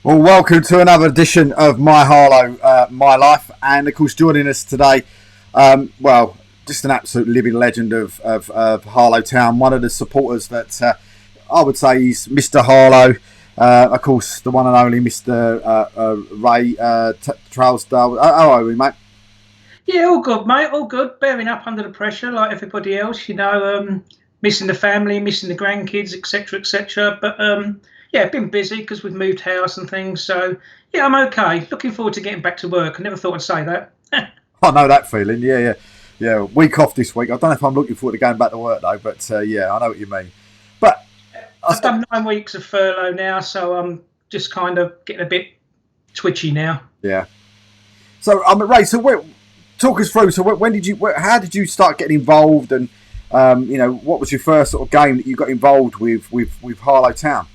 Well, welcome to another edition of My Harlow My Life, and of course, joining us today, just an absolute living legend of Harlow Town. One of the supporters that I would say is Mr. Harlow. Of course, the one and only Mr. Ray Trowsdale. How are we, mate? Yeah, all good, mate. All good. Bearing up under the pressure, like everybody else. Missing the family, missing the grandkids, etc., etc. But yeah, been busy because we've moved house and things. So yeah, I'm okay. Looking forward to getting back to work. I never thought I'd say that. I know that feeling. Yeah. Week off this week. I don't know if I'm looking forward to going back to work though, but yeah, I know what you mean. But I've done 9 weeks of furlough now, so I'm just kind of getting a bit twitchy now. Yeah. So Ray. So talk us through. So when did you? How did you start getting involved? And what was your first sort of game that you got involved with Harlow Town?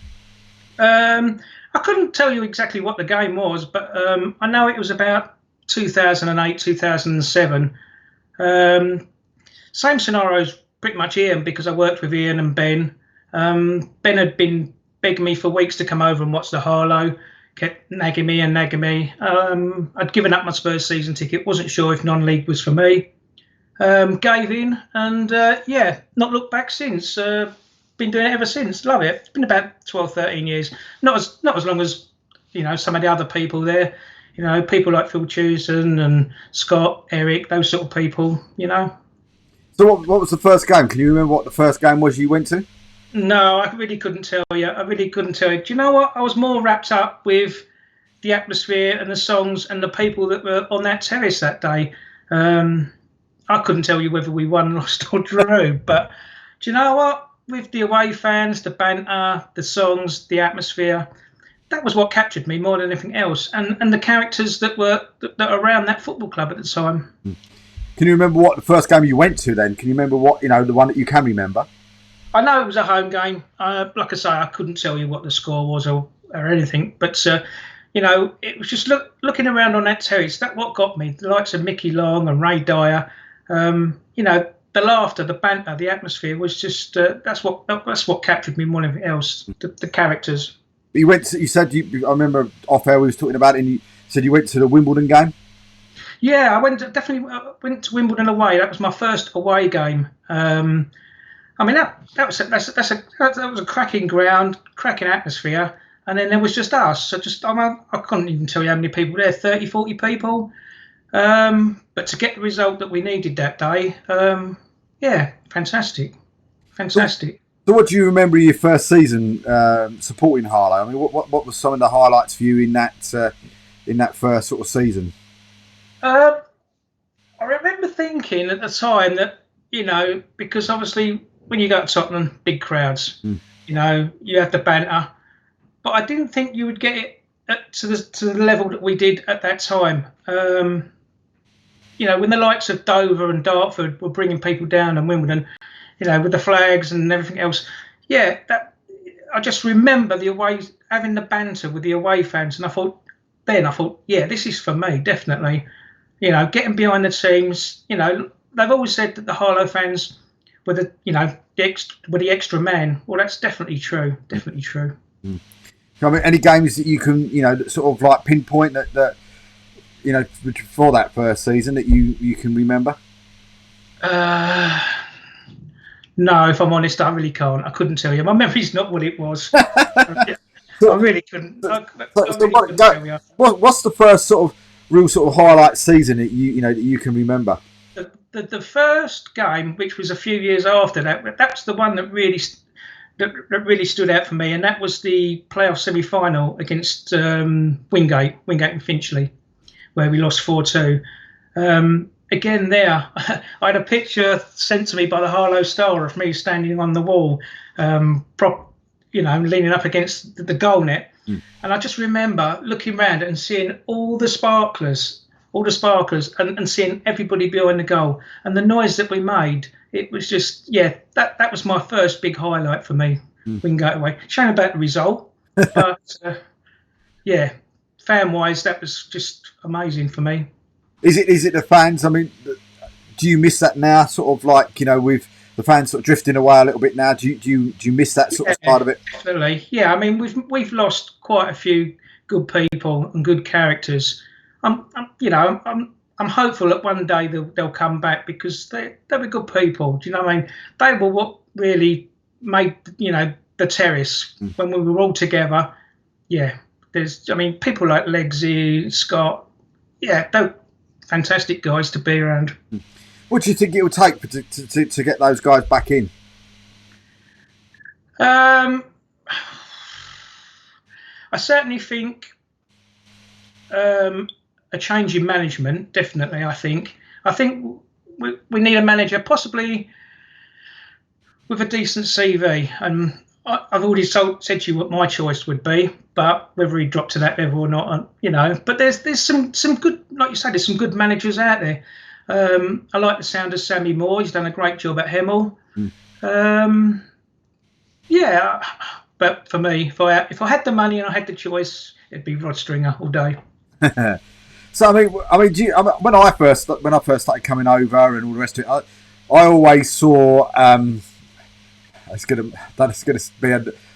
I couldn't tell you exactly what the game was, but I know it was about 2008, 2007. Same scenarios pretty much Ian, because I worked with Ian and Ben. Ben had been begging me for weeks to come over and watch the Harlow, kept nagging me. I'd given up my Spurs season ticket, wasn't sure if non-league was for me. Gave in and not looked back since. Been doing it ever since. Love it. It's been about 12, 13 years. Not as long as some of the other people there. People like Phil Chewson and Scott, Eric, those sort of people. So what was the first game? Can you remember what the first game was you went to? No, I really couldn't tell you. Do you know what? I was more wrapped up with the atmosphere and the songs and the people that were on that terrace that day. I couldn't tell you whether we won, lost, or drew. But do you know what? With the away fans, the banter, the songs, the atmosphere, that was what captured me more than anything else. And the characters that were around that football club at the time. Can you remember what the first game you went to then? Can you remember what, the one that you can remember? I know it was a home game. Like I say, I couldn't tell you what the score was or anything. But, it was just looking around on that terrace. That's what got me. The likes of Mickey Long and Ray Dyer. The laughter, the banter, the atmosphere was just that's what captured me more than anything else. The characters. You said I remember off air we was talking about it, and you said you went to the Wimbledon game. Yeah, I definitely went to Wimbledon away. That was my first away game. That was a cracking ground, cracking atmosphere, and then there was just us. So I couldn't even tell you how many people there, 30, 40 people. But to get the result that we needed that day, fantastic. So what do you remember your first season supporting Harlow? I mean, what was some of the highlights for you in that first sort of season? I remember thinking at the time that, because obviously when you go to Tottenham, big crowds, you have the banter, but I didn't think you would get it to the level that we did at that time. When the likes of Dover and Dartford were bringing people down and Wimbledon, with the flags and everything else. Yeah, I just remember having the banter with the away fans, and I thought, yeah, this is for me, definitely. Getting behind the teams. They've always said that the Harlow fans were the extra man. Well, that's definitely true. Definitely true. I mean, any games that you can, that sort of like pinpoint that for that first season that you can remember? No, if I'm honest, I really can't. I couldn't tell you. My memory's not what it was. I really couldn't. Tell you. What's the first sort of real sort of highlight season that you can remember? The first game, which was a few years after that's the one that really stood out for me, and that was the playoff semi-final against Wingate and Finchley, where we lost 4-2. Again, there, I had a picture sent to me by the Harlow Star of me standing on the wall, leaning up against the goal net. And I just remember looking around and seeing all the sparklers, and seeing everybody behind the goal. And the noise that we made, it was just, that was my first big highlight for me, Wingate away. Shame about the result, but, fan-wise, that was just amazing for me. Is it the fans? I mean, do you miss that now? Sort of like with the fans sort of drifting away a little bit now. Do you miss that sort of part of it? Definitely, yeah. I mean, we've lost quite a few good people and good characters. I'm hopeful that one day they'll come back, because they were good people. Do you know what I mean? They were what really made the terrace when we were all together. Yeah, people like Legsy, Scott. Yeah, they're fantastic guys to be around. What do you think it would take to get those guys back in? I certainly think a change in management. Definitely, I think we need a manager, possibly with a decent CV. And I've already said to you what my choice would be, but whether he dropped to that level or not, But there's some good, like you said, there's some good managers out there. I like the sound of Sammy Moore. He's done a great job at Hemel. Yeah, but for me, if I had the money and I had the choice, it'd be Rod Stringer all day. So when I first started coming over and all the rest of it, I always saw. That's gonna be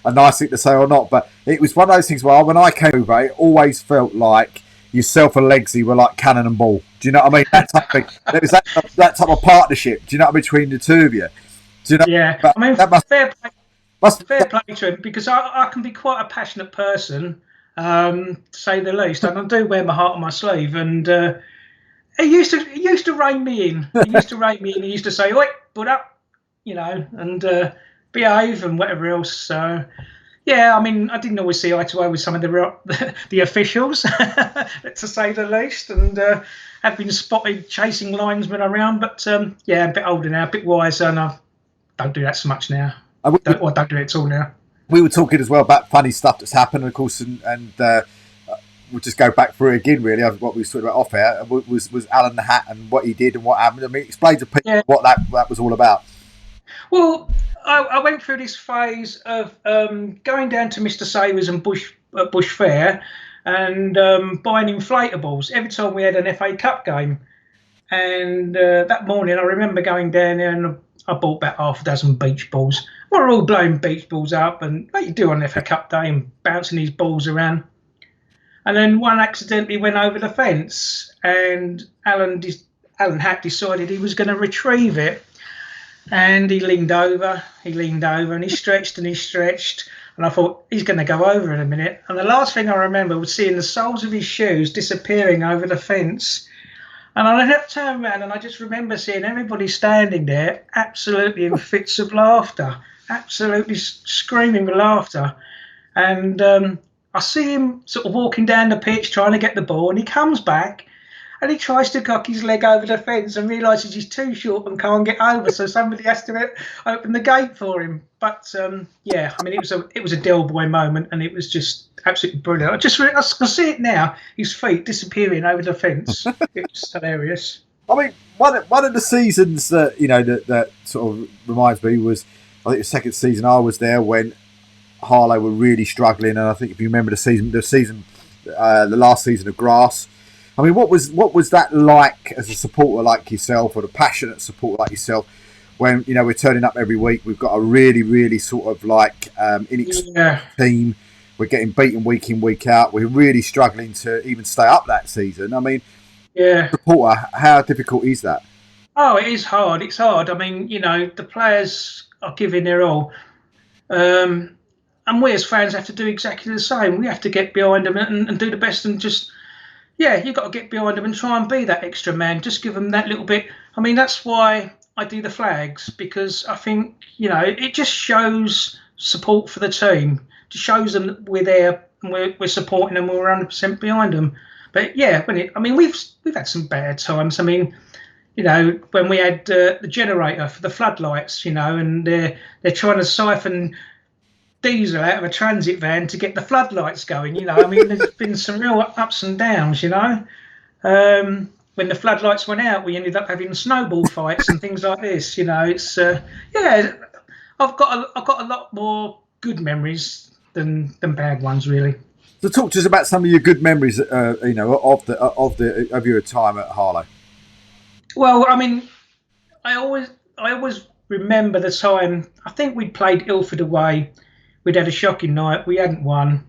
a nice thing to say or not, but it was one of those things where when I came over, it always felt like yourself and Legsy were like cannon and ball. Do you know what I mean? That type of thing. There was that type of partnership. Do you know what I mean, between the two of you? Do you know? Yeah, But I mean, that must, fair play. must Fair play to him, because I can be quite a passionate person, to say the least, and I do wear my heart on my sleeve. And he used to rein me in. He used to say, "Oi, put up," and behave and whatever else. So yeah, I mean, I didn't always see eye to eye with some of the officials, to say the least, and have been spotted chasing linesmen around. But yeah, a bit older now, a bit wiser, and I don't do that so much now. I don't do it at all now. We were talking as well about funny stuff that's happened, of course, and we'll just go back through it again. Really, what we were talking about off air was Alan the Hat and what he did and what happened. I mean, explain to people what that was all about. Well, I went through this phase of going down to Mr. Savers and Bush Fair and buying inflatables every time we had an FA Cup game. And that morning, I remember going down there and I bought about half a dozen beach balls. We're all blowing beach balls up, and like you do on FA Cup day, and bouncing these balls around. And then one accidentally went over the fence, and Alan Hack decided he was going to retrieve it. And he leaned over, and he stretched, and I thought, he's going to go over in a minute. And the last thing I remember was seeing the soles of his shoes disappearing over the fence. And I turned around and I just remember seeing everybody standing there absolutely in fits of laughter, absolutely screaming with laughter. And I see him sort of walking down the pitch trying to get the ball, and he comes back and he tries to cock his leg over the fence and realises he's too short and can't get over, so somebody has to open the gate for him. But yeah, I mean, it was a Del Boy moment, and it was just absolutely brilliant. I can see it now, his feet disappearing over the fence. It was hilarious. I mean, one of the seasons that that sort of reminds me was, I think the second season I was there when Harlow were really struggling, and I think if you remember the last season of Grass. I mean, what was that like as a supporter like yourself, or a passionate supporter like yourself, when we're turning up every week? We've got a really, really sort of like inexperienced team. We're getting beaten week in, week out. We're really struggling to even stay up that season. I mean, supporter, how difficult is that? Oh, it is hard. It's hard. I mean, the players are giving their all. And we as fans have to do exactly the same. We have to get behind them and do the best, and just, you've got to get behind them and try and be that extra man. Just give them that little bit. I mean, that's why I do the flags, because I think, it just shows support for the team. It shows them that we're there and we're supporting them. We're 100% behind them. But yeah, we've had some bad times. I mean, when we had the generator for the floodlights, and they're trying to siphon diesel out of a transit van to get the floodlights going. I mean, there's been some real ups and downs. When the floodlights went out, we ended up having snowball fights and things like this. It's I've got a lot more good memories than bad ones, really. So talk to us about some of your good memories, of your time at Harlow. Well, I mean, I always remember the time. I think we'd played Ilford away. We'd had a shocking night. We hadn't won,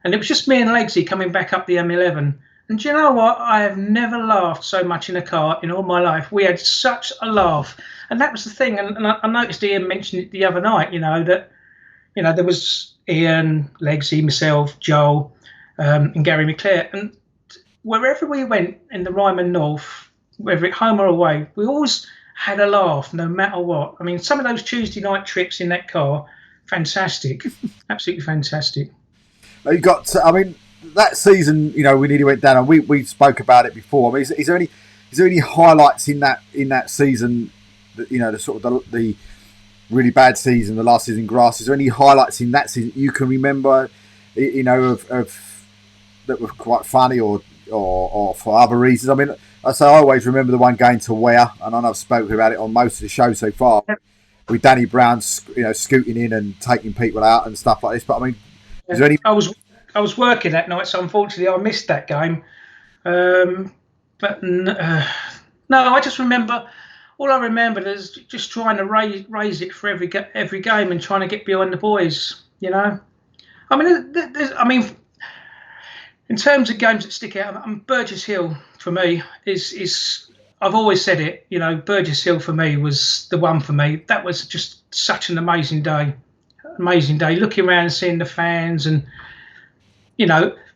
and it was just me and Legsy coming back up the M11. And do you know what? I have never laughed so much in a car in all my life. We had such a laugh, and that was the thing. And I noticed Ian mentioned it the other night. That there was Ian, Legsy, myself, Joel, and Gary McClare, and wherever we went in the Ryman North, whether it home or away, we always had a laugh, no matter what. I mean, some of those Tuesday night trips in that car, fantastic, absolutely fantastic. You got, that season, we nearly went down, and we spoke about it before. I mean, is there any highlights in that season? That, the sort of the really bad season, the last season grass. Is there any highlights in that season you can remember? Of that were quite funny or for other reasons. I mean, I always remember the one going to Ware, and I know I've spoken about it on most of the show so far, with Danny Brown, scooting in and taking people out and stuff like this. But I mean, is there any? I was working that night, so unfortunately I missed that game. No, I just remember. All I remember is just trying to raise it for every game and trying to get behind the boys. I mean, in terms of games that stick out, Burgess Hill for me is I've always said it. Burgess Hill for me was the one for me. That was just such an amazing day. Looking around and seeing the fans and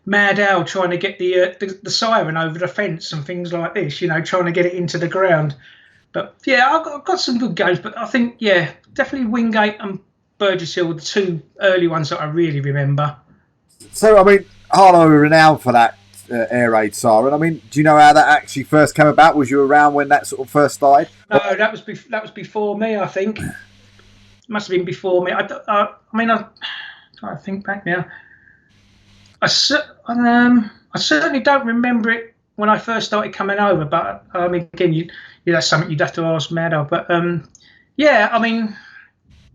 Mad Al trying to get the siren over the fence and things like this. Trying to get it into the ground. But yeah, I've got some good games. But I think definitely Wingate and Burgess Hill were the two early ones that I really remember. So I mean, Harlow were renowned for that air raid siren. I mean, do you know how that actually first came about? Was you around when that sort of first started? No, that was before me. I think it must have been before me. I try to think back now. I certainly don't remember it when I first started coming over. But again, that's something you'd have to ask Maddo. But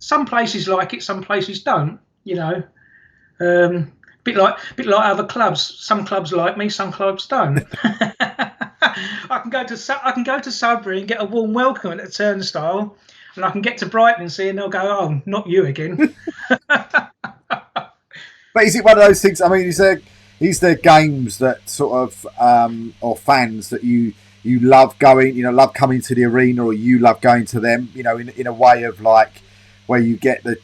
some places like it, some places don't. Bit like other clubs. Some clubs like me, some clubs don't. I can go to Sudbury and get a warm welcome at the turnstile, and I can get to Brighton and see, and they'll go, "Oh, not you again." But is it one of those things? I mean, is there games that sort of or fans that you love going, love coming to the arena, or you love going to them, in a way of like where you get the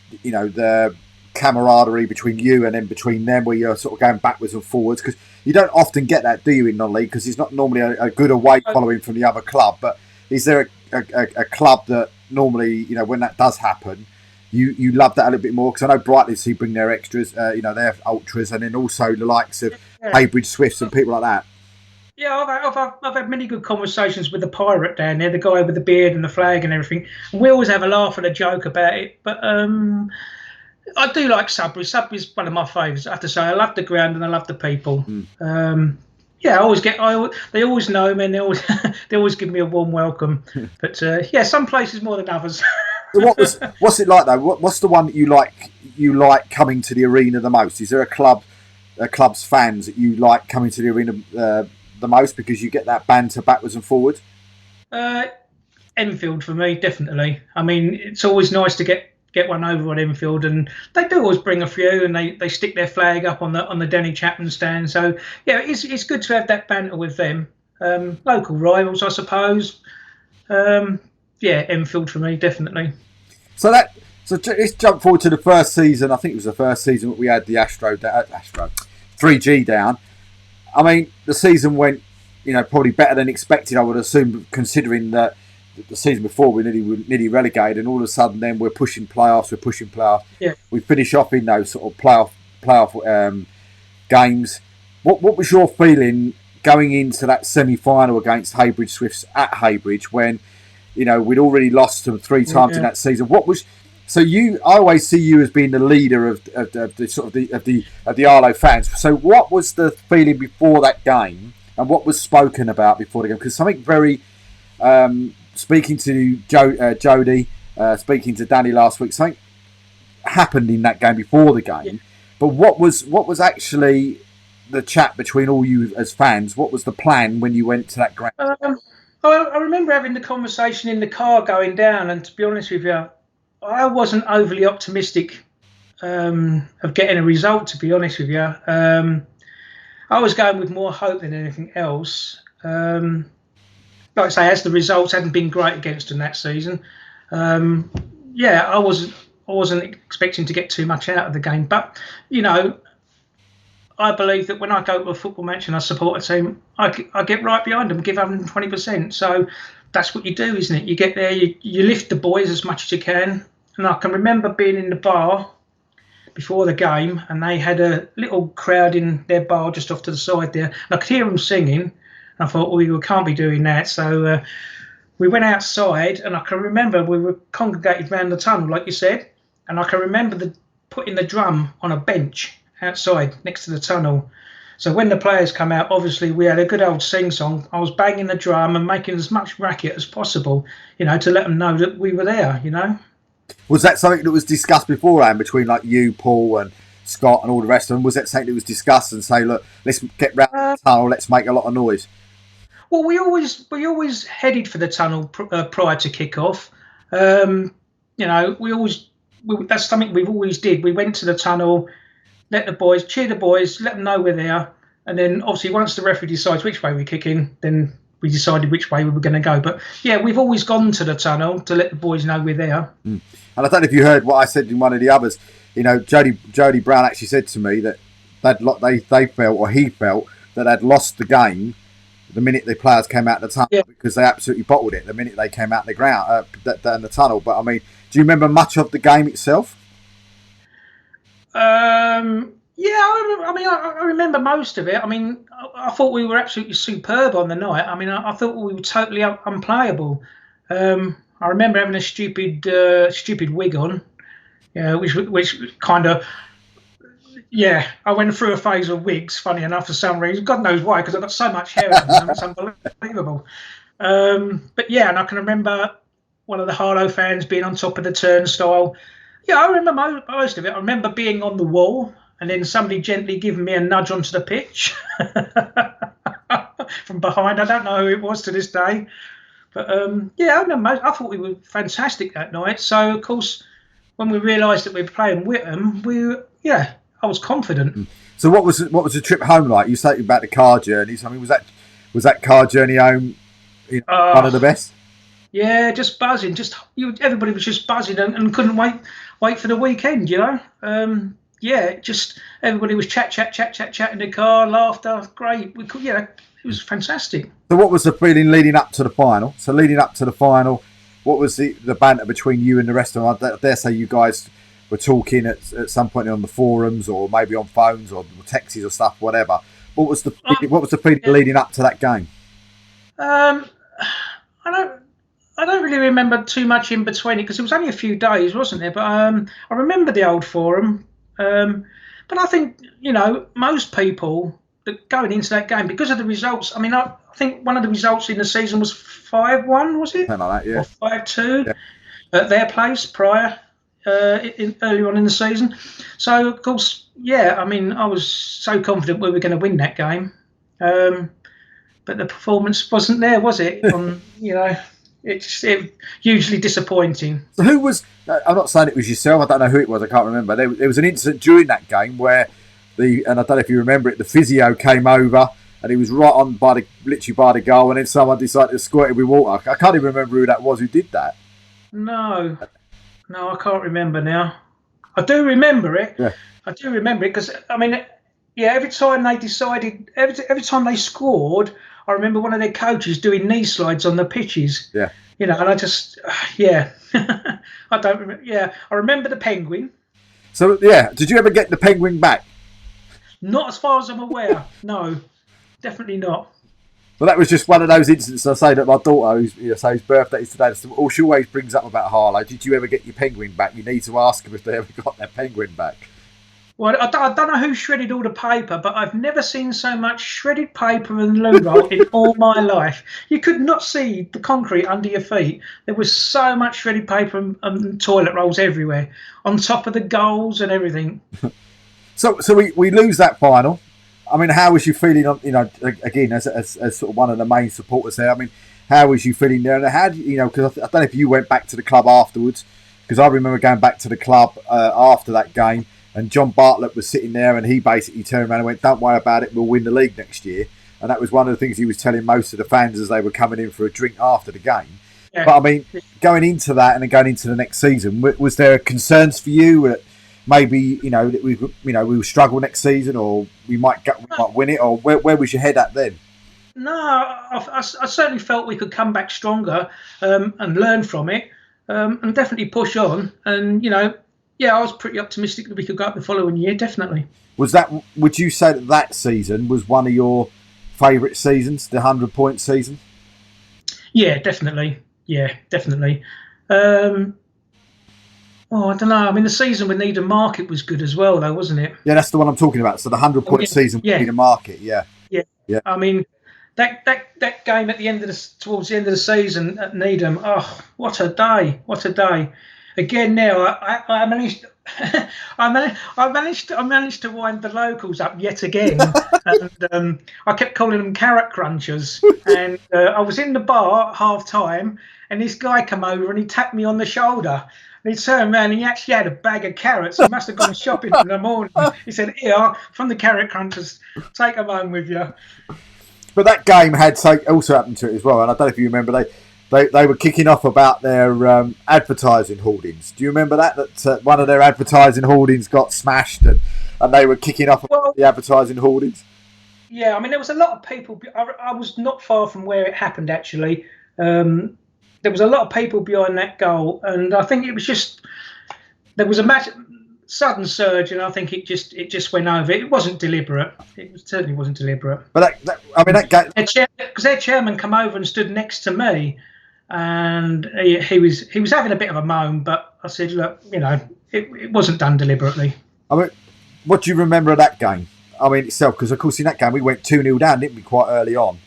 camaraderie between you and then between them, where you're sort of going backwards and forwards, because you don't often get that, do you, in non-league? Because it's not normally a good away following from the other club. But is there a club that normally, when that does happen, you love that a little bit more? Because I know Brightley bring their extras, their ultras, and then also the likes of Haybridge Swifts and people like that. Yeah, I've had many good conversations with the pirate down there, the guy with the beard and the flag and everything. And we always have a laugh and a joke about it. But I do like Sudbury. Sudbury's one of my favourites. I have to say, I love the ground and I love the people. They always know me, and they always give me a warm welcome. But some places more than others. So what's it like though? What's the one that you like coming to the arena the most? Is there a club's fans that you like coming to the arena the most because you get that banter backwards and forwards? Enfield for me, definitely. I mean, it's always nice to get one over on Enfield, and they do always bring a few, and they stick their flag up on the Denny Chapman stand. So yeah, it's good to have that banter with them. Local rivals, I suppose. Enfield for me, definitely. So let's jump forward to the first season. I think it was the first season that we had the Astro 3G down. I mean, the season went, probably better than expected, I would assume, considering that the season before we nearly relegated, and all of a sudden then we're pushing playoffs. Yeah. We finish off in those sort of playoff games. What was your feeling going into that semi-final against Haybridge Swifts at Haybridge when we'd already lost them 3 times in that season? I always see you as being the leader of the Harlow fans. So what was the feeling before that game, and what was spoken about before the game? Because something very speaking to Jody, speaking to Danny last week, something happened in that game before the game. Yeah. But what was actually the chat between all you as fans? What was the plan when you went to that ground? I remember having the conversation in the car going down, and to be honest with you, I wasn't overly optimistic of getting a result, to be honest with you. I was going with more hope than anything else. Like I say, as the results hadn't been great against them that season, I wasn't expecting to get too much out of the game. But, I believe that when I go to a football match and I support a team, I get right behind them, give 120%. So that's what you do, isn't it? You get there, you lift the boys as much as you can. And I can remember being in the bar before the game, and they had a little crowd in their bar just off to the side there. And I could hear them singing. And I thought, well, we can't be doing that. So we went outside, and I can remember we were congregated around the tunnel, like you said. And I can remember putting the drum on a bench outside next to the tunnel. So when the players come out, obviously we had a good old sing-song. I was banging the drum and making as much racket as possible, to let them know that we were there, Was that something that was discussed beforehand between like you, Paul and Scott and all the rest of them? Was that something that was discussed and say, look, let's get round the tunnel, let's make a lot of noise? Well, we always headed for the tunnel prior to kick-off. That's something we've always did. We went to the tunnel, cheer the boys, let them know we're there. And then obviously once the referee decides which way we kick in, then we decided which way we were going to go. But yeah, we've always gone to the tunnel to let the boys know we're there. And I don't know if you heard what I said in one of the others. Jody Brown actually said to me that they felt, or he felt, that they'd lost the game the minute the players came out the tunnel, because they absolutely bottled it the minute they came out the ground, in the tunnel. But I mean, do you remember much of the game itself? I remember most of it. I mean, I thought we were absolutely superb on the night. I mean, I thought we were totally unplayable. I remember having a stupid wig on, which kind of, I went through a phase of wigs, funny enough, for some reason. God knows why, because I've got so much hair on them, it's unbelievable. And I can remember one of the Harlow fans being on top of the turnstile. Yeah, I remember most of it. I remember being on the wall and then somebody gently giving me a nudge onto the pitch from behind. I don't know who it was to this day. But, I remember. I thought we were fantastic that night. So, of course, when we realised that we were playing Whittam, I was confident. So what was the trip home like? You said about the car journeys. I mean, was that car journey home one of the best? Yeah, just buzzing. Everybody was just buzzing and couldn't wait for the weekend. Just everybody was chat in the car, laughter, great. It was fantastic. So, what was the feeling leading up to the final? What was the banter between you and the rest of them? I dare say you guys were talking at some point on the forums, or maybe on phones or texts or stuff, whatever. What was the feeling leading up to that game? I don't really remember too much in between it, because it was only a few days, wasn't it? But I remember the old forum. But I think, most people that going into that game, because of the results, I mean, I think one of the results in the season was 5-1, was it? Something like that, yeah. Or 5-2 at their place prior, earlier on in the season. So, of course, I mean, I was so confident we were going to win that game. But the performance wasn't there, was it? It's hugely disappointing. So who was? I'm not saying it was yourself. I don't know who it was. I can't remember. There was an incident during that game where and I don't know if you remember it. The physio came over and he was right on literally by the goal, and then someone decided to squirt it with water. I can't even remember who that was who did that. No, I can't remember now. I do remember it. Yeah. I do remember it because I mean, every time they scored, I remember one of their coaches doing knee slides on the pitches. Yeah. And I just, I don't remember. Yeah, I remember the penguin. So, did you ever get the penguin back? Not as far as I'm aware. No, definitely not. Well, that was just one of those incidents. I say that my daughter, whose birthday is today, she always brings up about Harlow. Did you ever get your penguin back? You need to ask them if they ever got their penguin back. Well, I don't know who shredded all the paper, but I've never seen so much shredded paper and loo roll in all my life. You could not see the concrete under your feet. There was so much shredded paper and toilet rolls everywhere, on top of the goals and everything. So we lose that final. I mean, how was you feeling? Again, as sort of one of the main supporters there. I mean, how was you feeling there? And how because I don't know if you went back to the club afterwards, because I remember going back to the club after that game, and John Bartlett was sitting there, and he basically turned around and went, "Don't worry about it, we'll win the league next year." And that was one of the things he was telling most of the fans as they were coming in for a drink after the game. Yeah. But I mean, going into that and then going into the next season, was there concerns for you that maybe that we will struggle next season, or we might win it, or where was your head at then? No, I certainly felt we could come back stronger and learn from it, and definitely push on. And I was pretty optimistic that we could go up the following year. Definitely. Would you say that season was one of your favourite seasons, the 100-point season? Yeah, definitely. I don't know. I mean, the season with Needham Market was good as well, though, wasn't it? Yeah, that's the one I'm talking about. So the 100-point season with Needham Market, yeah. I mean, that game at the end of towards the end of the season at Needham. Oh, what a day! What a day! Again, now I managed. I managed to wind the locals up yet again, and I kept calling them carrot crunchers. And I was in the bar at half time, and this guy came over and he tapped me on the shoulder. And he turned around and he actually had a bag of carrots. He must have gone shopping in the morning. He said, "Here, from the carrot crunchers, take them home with you." But that game had also happened to it as well, and I don't know if you remember they were kicking off about their advertising hoardings. Do you remember that one of their advertising hoardings got smashed and they were kicking off about the advertising hoardings? Yeah, I mean, there was a lot of people. I was not far from where it happened, actually. There was a lot of people behind that goal, and I think it was just there was a sudden surge, and I think it just went over. It wasn't deliberate. It certainly wasn't deliberate. But that game, because their chairman come over and stood next to me, and he was having a bit of a moan, but I said, "Look, it wasn't done deliberately." I mean, what do you remember of that game? I mean, itself, because of course in that game we went 2-0 down, didn't we, quite early on?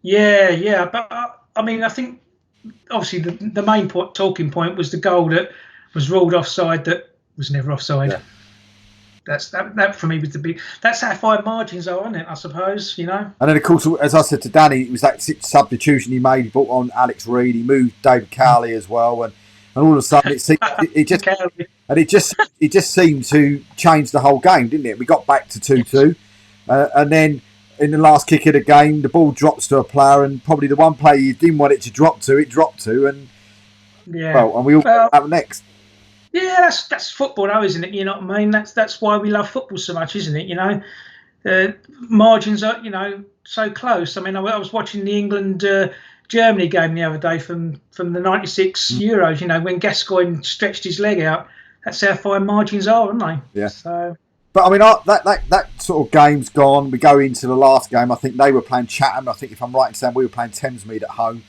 Yeah, but I mean, I think obviously the main talking point was the goal that was ruled offside that was never offside. Yeah. That for me was the big. That's how fine margins are, isn't it? I suppose And then of course, as I said to Danny, it was that substitution he made. He brought on Alex Reid. He moved David Cowley as well, and all of a sudden it just seemed to change the whole game, didn't it? We got back to 2-2, and then in the last kick of the game, the ball drops to a player, and probably the one player you didn't want it to drop to, it dropped to, and and we all got out next. Yeah, that's football, though, isn't it? You know what I mean? That's why we love football so much, isn't it? Margins are, so close. I mean, I was watching the England Germany game the other day from the '96 Euros. When Gascoigne stretched his leg out, that's how fine margins are, aren't they? Yeah. So. But I mean, that sort of game's gone. We go into the last game. I think they were playing Chatham. I think, if I'm right in saying, we were playing Thamesmead at home,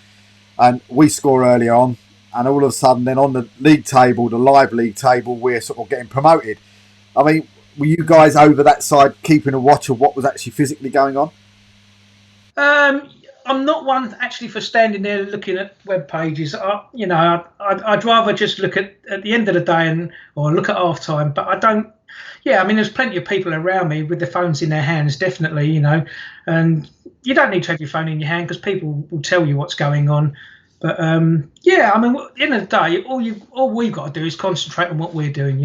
and we score early on. And all of a sudden, then on the league table, the live league table, we're sort of getting promoted. I mean, were you guys over that side keeping a watch of what was actually physically going on? I'm not one actually for standing there looking at web pages. I'd rather just look at the end of the day or look at half time. But I don't. Yeah, I mean, there's plenty of people around me with their phones in their hands, definitely. And you don't need to have your phone in your hand because people will tell you what's going on. But I mean, at the end of the day, all we've got to do is concentrate on what we're doing.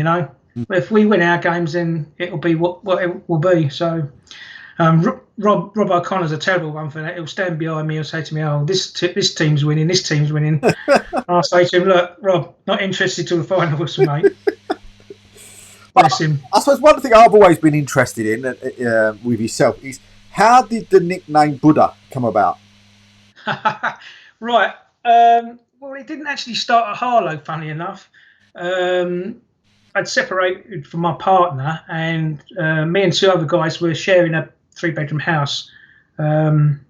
If we win our games, then it'll be what it will be. So, Rob O'Connor's a terrible one for that. He'll stand behind me. He'll say to me, "Oh, this team's winning. This team's winning." I'll say to him, "Look, Rob, not interested till the final whistle, mate." Bless him. I suppose one thing I've always been interested in with yourself is how did the nickname Buddha come about? Right. Well, it didn't actually start at Harlow, funny enough. I'd separated from my partner, and me and two other guys were sharing a 3-bedroom house. And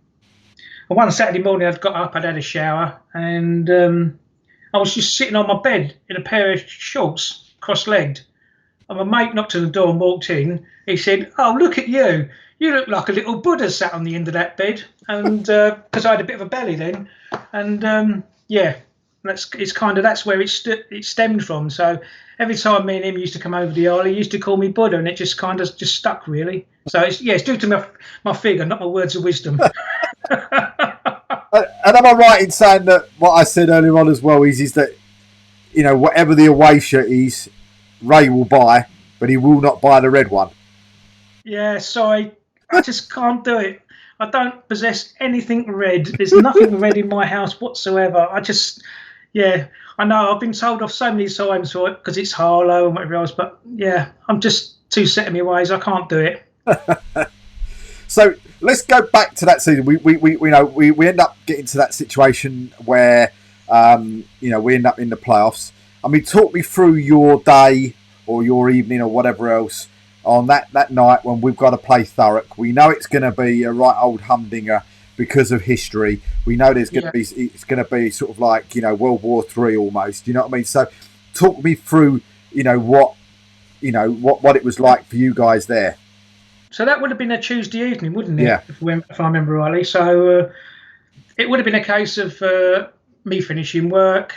one Saturday morning, I'd got up, I'd had a shower, and I was just sitting on my bed in a pair of shorts, cross-legged. And my mate knocked on the door and walked in. He said, "Oh, look at you. You look like a little Buddha sat on the end of that bed." And because I had a bit of a belly then. And that's where it stemmed from. So every time me and him used to come over the aisle, he used to call me Buddha, and it just kind of just stuck, really. So it's due to my figure, not my words of wisdom. And am I right in saying that what I said earlier on as well is that whatever the away shirt is, Ray will buy, but he will not buy the red one. Yeah, sorry, I just can't do it. I don't possess anything red. There's nothing red in my house whatsoever. Yeah, I know I've been told off so many times for it because it's Harlow and whatever else, but yeah, I'm just too set in my ways. I can't do it. So let's go back to that season. We end up getting to that situation where we end up in the playoffs. I mean, talk me through your day or your evening or whatever else on that night when we've got to play Thurrock. We know it's going to be a right old humdinger because of history. We know it's going to be sort of like World War III almost. You know what I mean? So talk me through what it was like for you guys there. So that would have been a Tuesday evening, wouldn't it? Yeah. If I remember rightly. So it would have been a case of me finishing work,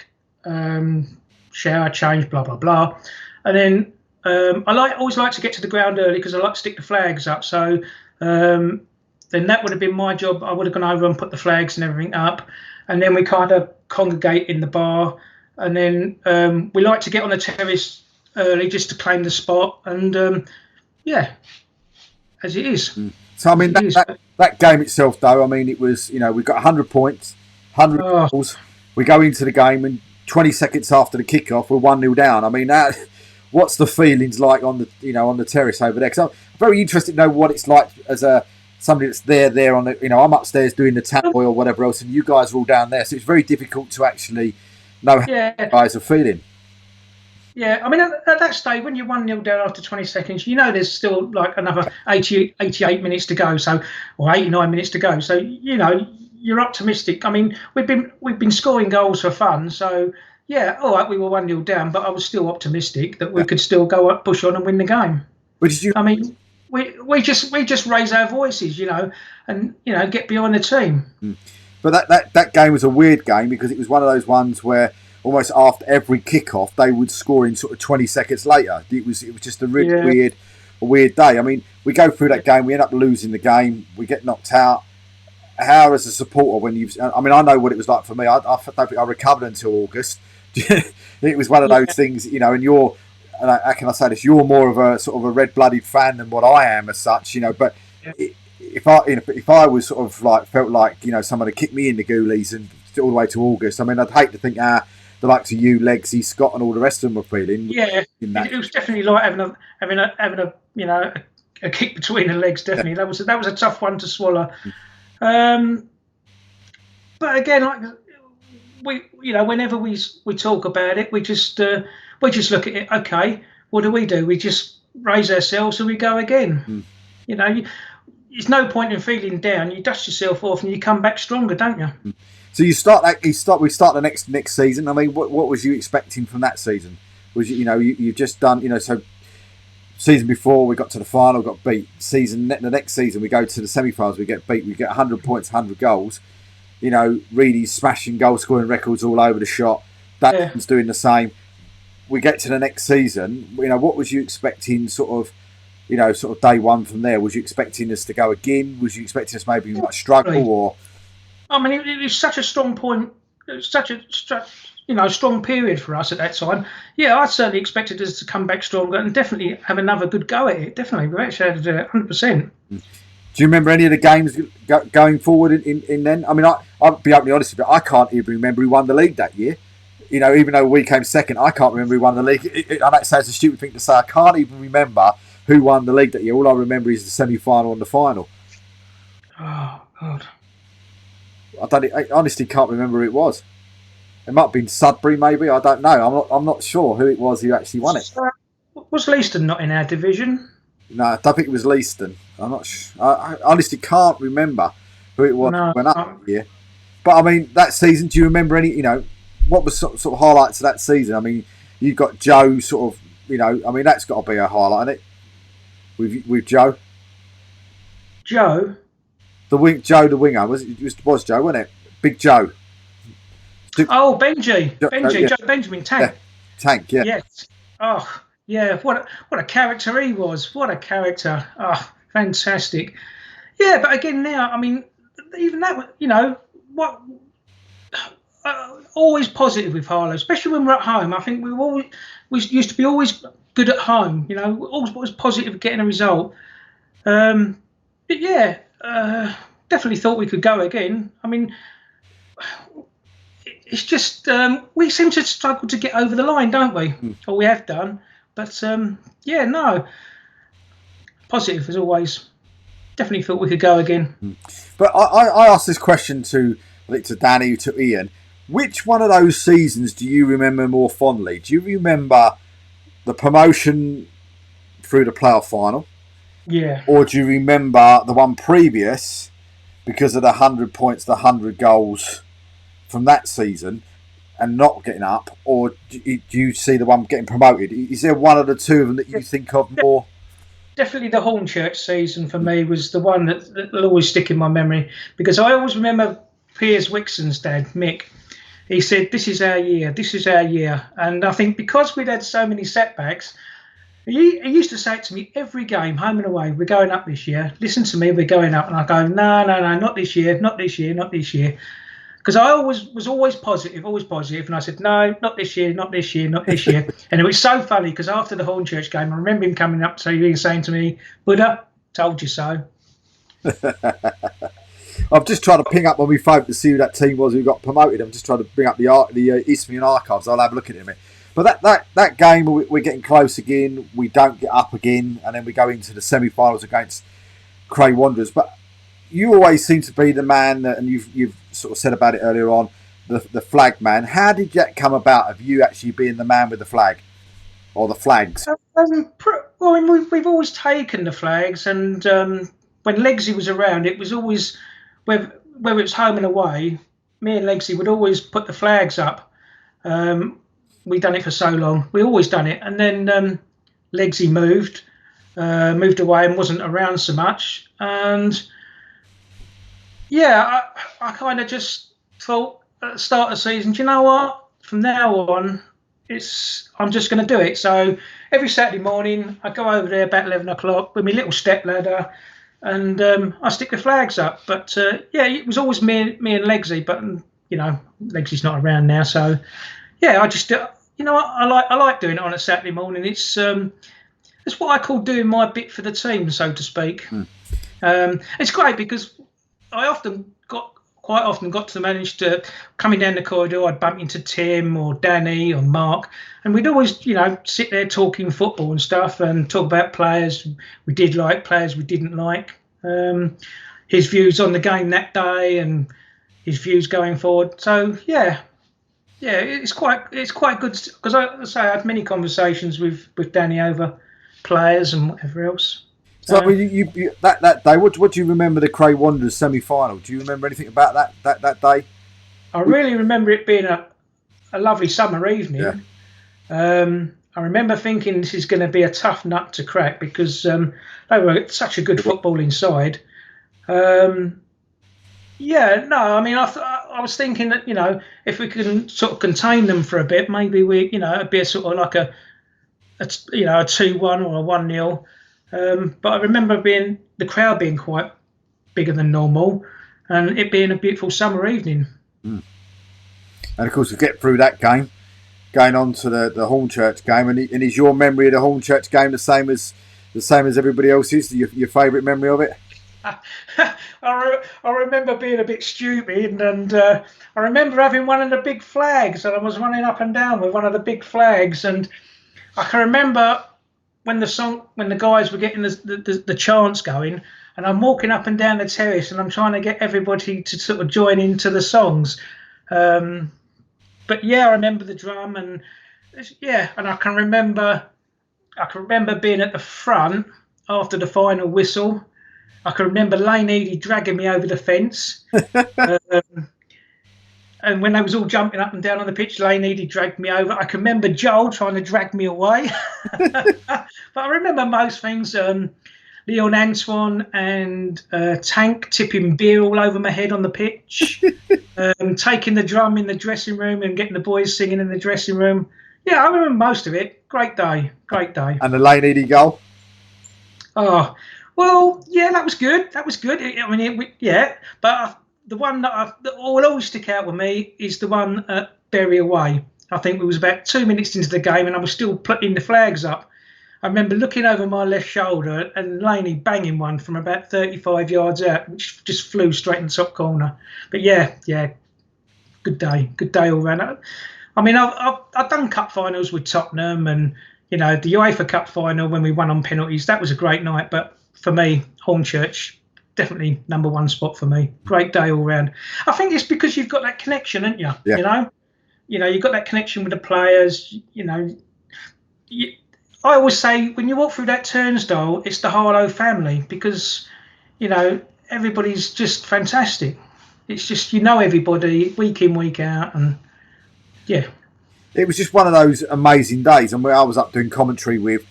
shower, change, blah blah blah, and then I always like to get to the ground early because I like to stick the flags up. So then that would have been my job. I would have gone over and put the flags and everything up, and then we kind of congregate in the bar, and then we like to get on the terrace early just to claim the spot, and as it is. So I mean that game itself, though. I mean, it was we got 100 points, 100 goals. We go into the game, and 20 seconds after the kickoff, we're 1-0 down. I mean, what's the feelings like on the terrace over there? Because I'm very interested to know what it's like as somebody that's there on the I'm upstairs doing the tannoy or whatever else, and you guys are all down there. So it's very difficult to actually know how you guys are feeling. Yeah, I mean, at that stage, when you're 1-0 down after 20 seconds, there's still like another 88 minutes to go, or 89 minutes to go. So, you're optimistic. I mean, we've been scoring goals for fun. So, yeah, all right, we were 1-0 down, but I was still optimistic that we could still go up, push on and win the game. I mean, we just raise our voices, and, get behind the team. But that game was a weird game because it was one of those ones where almost after every kickoff, they would score in sort of 20 seconds later. It was just a really weird day. I mean, we go through that game, we end up losing the game, we get knocked out. How, as a supporter, I know what it was like for me. I don't think I recovered until August. It was one of those things, and how can I say this? You're more of a sort of a red-blooded fan than what I am as such, But if I was sort of like felt like someone had kicked me in the goalies and all the way to August, I mean, I'd hate to think the likes of you, Legsy, Scott, and all the rest of them were feeling. Yeah, it was definitely like having a kick between the legs. Definitely, that was a tough one to swallow. But again, like whenever we talk about it, we just look at it. Okay, what do? We just raise ourselves and we go again. There's no point in feeling down. You dust yourself off and you come back stronger, don't you? So we start the next season. I mean, what was you expecting from that season? Was you've just done so season before we got to the final, got beat. The next season we go to the semi-finals, we get beat. We get 100 points, 100 goals. Reedy's smashing goal scoring records all over the shop. Dan's doing the same. We get to the next season. What was you expecting? Sort of day one from there. Was you expecting us to go again? Was you expecting us maybe might struggle or? I mean, it was such a strong point, such a strong period for us at that time. Yeah, I certainly expected us to come back stronger and definitely have another good go at it. Definitely, we actually had to do it 100%. Do you remember any of the games going forward in then? I mean, I'll be openly honest with you, I can't even remember who won the league that year. Even though we came second, I can't remember who won the league. I know it sounds a stupid thing to say. I can't even remember who won the league that year. All I remember is the semi-final and the final. Oh, God. I honestly can't remember who it was. It might have been Sudbury, maybe. I don't know. I'm not sure who it was who actually won it. Was Leiston not in our division? No, I don't think it was Leiston. I'm not sure. I honestly can't remember who it was who went up that year. But I mean, that season, do you remember any? What was sort of highlights of that season? I mean, you've got Joe sort of. I mean, that's got to be a highlight, isn't it? With Joe. Joe. The winger was Joe, wasn't it? Big Joe. Oh, Benji, Joe Benjamin Tank. Yeah. Tank, yeah. Yes. Oh, yeah. What a character he was. What a character. Oh, fantastic. Yeah, but again, now, I mean, even that, what always positive with Harlow, especially when we're at home. I think we used to be always good at home. You know, always positive getting a result. But yeah, definitely thought we could go again. I mean, it's just we seem to struggle to get over the line, don't we? Or we have done. But yeah, no, positive as always. Definitely thought we could go again. But I asked this question to, I think, to Danny, to Ian. Which one of those seasons do you remember more fondly? Do you remember the promotion through the playoff final? Yeah. Or do you remember the one previous because of the 100 points, the 100 goals from that season and not getting up? Or do you see the one getting promoted? Is there one of the two of them that you think of more? Definitely the Hornchurch season for me was the one that will always stick in my memory, because I always remember Piers Wixon's dad, Mick. He said, "This is our year, this is our year." And I think because we'd had so many setbacks, he used to say it to me every game, home and away, "We're going up this year. Listen to me, we're going up." And I go, no, not this year, not this year, not this year. Because I was always positive. And I said, no, not this year, not this year, not this year. And it was so funny because after the Hornchurch game, I remember him coming up to you and saying to me, "Buddha, told you so." I'm just trying to ping up on my phone to see who that team was who got promoted. I'm just trying to bring up the Isthmian archives. I'll have a look at it in a minute. But that game, we're getting close again. We don't get up again, and then we go into the semi-finals against Cray Wanderers. But you always seem to be the man, and you've sort of said about it earlier on, the flag man. How did that come about, of you actually being the man with the flag or the flags? Well, we've always taken the flags, and when Legsy was around, it was always, whether it was home and away, me and Legsy would always put the flags up. We'd done it for so long. We always done it. And then Legsy moved away and wasn't around so much. And yeah, I kind of just thought at the start of the season, do you know what? From now on, I'm just going to do it. So every Saturday morning, I go over there about 11 o'clock with my little step ladder, and I stick the flags up. But yeah, it was always me and Legsy. But you know, Legsy's not around now, so yeah, I just I like doing it on a Saturday morning. It's what I call doing my bit for the team, so to speak. It's great because I quite often got to manage to, coming down the corridor, I'd bump into Tim or Danny or Mark, and we'd always, sit there talking football and stuff and talk about players we did like, players we didn't like, his views on the game that day and his views going forward. So yeah, it's quite good because I had many conversations with Danny over players and whatever else. So you that day, what do you remember the Cray Wanderers semi-final? Do you remember anything about that day? I really remember it being a lovely summer evening. Yeah. I remember thinking this is going to be a tough nut to crack because they were such a good footballing side. I was thinking that if we can sort of contain them for a bit, maybe it'd be a sort of like a 2-1 or a 1-0. But I remember the crowd being quite bigger than normal, and it being a beautiful summer evening. And of course, we get through that game, going on to the Hornchurch game. And is your memory of the Hornchurch game the same as everybody else's? Your favourite memory of it? I remember being a bit stupid, and I remember having one of the big flags, and I was running up and down with one of the big flags, and I can remember when the guys were getting the chants going, and I'm walking up and down the terrace and I'm trying to get everybody to sort of join into the songs. But yeah, I remember the drum, and I can remember being at the front after the final whistle. I can remember Lane Eady dragging me over the fence. And when they was all jumping up and down on the pitch, Lane Eady dragged me over. I can remember Joel trying to drag me away. But I remember most things. Leon Antoine and Tank tipping beer all over my head on the pitch. Taking the drum in the dressing room and getting the boys singing in the dressing room. Yeah, I remember most of it. Great day. And the Lane Eady goal? Oh, well, yeah, that was good. I mean, but the one that will always stick out with me is the one at Bury away. I think it was about 2 minutes into the game, and I was still putting the flags up. I remember looking over my left shoulder and Laney banging one from about 35 yards out, which just flew straight in the top corner. But yeah, good day all round. I mean, I've done cup finals with Tottenham, and the UEFA Cup final when we won on penalties. That was a great night. But for me, Hornchurch, definitely number one spot for me. Great day all round. I think it's because you've got that connection, haven't you? Yeah. You've got that connection with the players. I always say when you walk through that turnstile, it's the Harlow family because, everybody's just fantastic. It's just everybody week in, week out, and yeah. It was just one of those amazing days, and I was up doing commentary with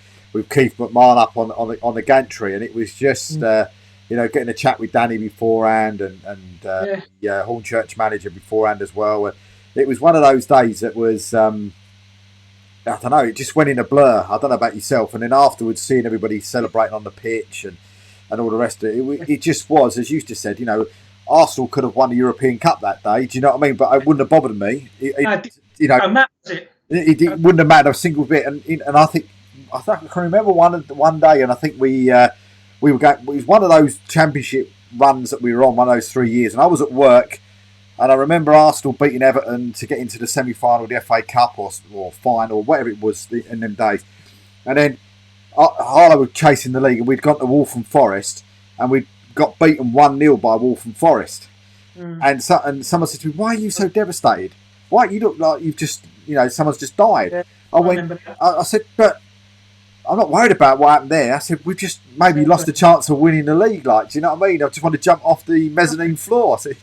Keith McMahon up on the gantry, and it was just getting a chat with Danny beforehand and the Hornchurch manager beforehand as well. It was one of those days that was I don't know, it just went in a blur. I don't know about yourself, and then afterwards seeing everybody celebrating on the pitch and all the rest of it, it just was, as you just said, Arsenal could have won the European Cup that day. Do you know what I mean? But it wouldn't have bothered me. It wouldn't have mattered a single bit. And I think I can remember one day, and I think we were going. It was one of those championship runs that we were on, one of those 3 years, and I was at work, and I remember Arsenal beating Everton to get into the semi-final of the FA Cup or final, whatever it was in them days, and then Harlow were chasing the league, and we'd gone to Waltham Forest, and we'd got beaten 1-0 by Waltham Forest. And someone said to me, "Why are you so devastated? Why you look like you've just someone's just died?" Yeah, I said, "But I'm not worried about what happened there." I said, "We've just maybe lost a chance of winning the league. Like, do you know what I mean? I just want to jump off the mezzanine floor." I said,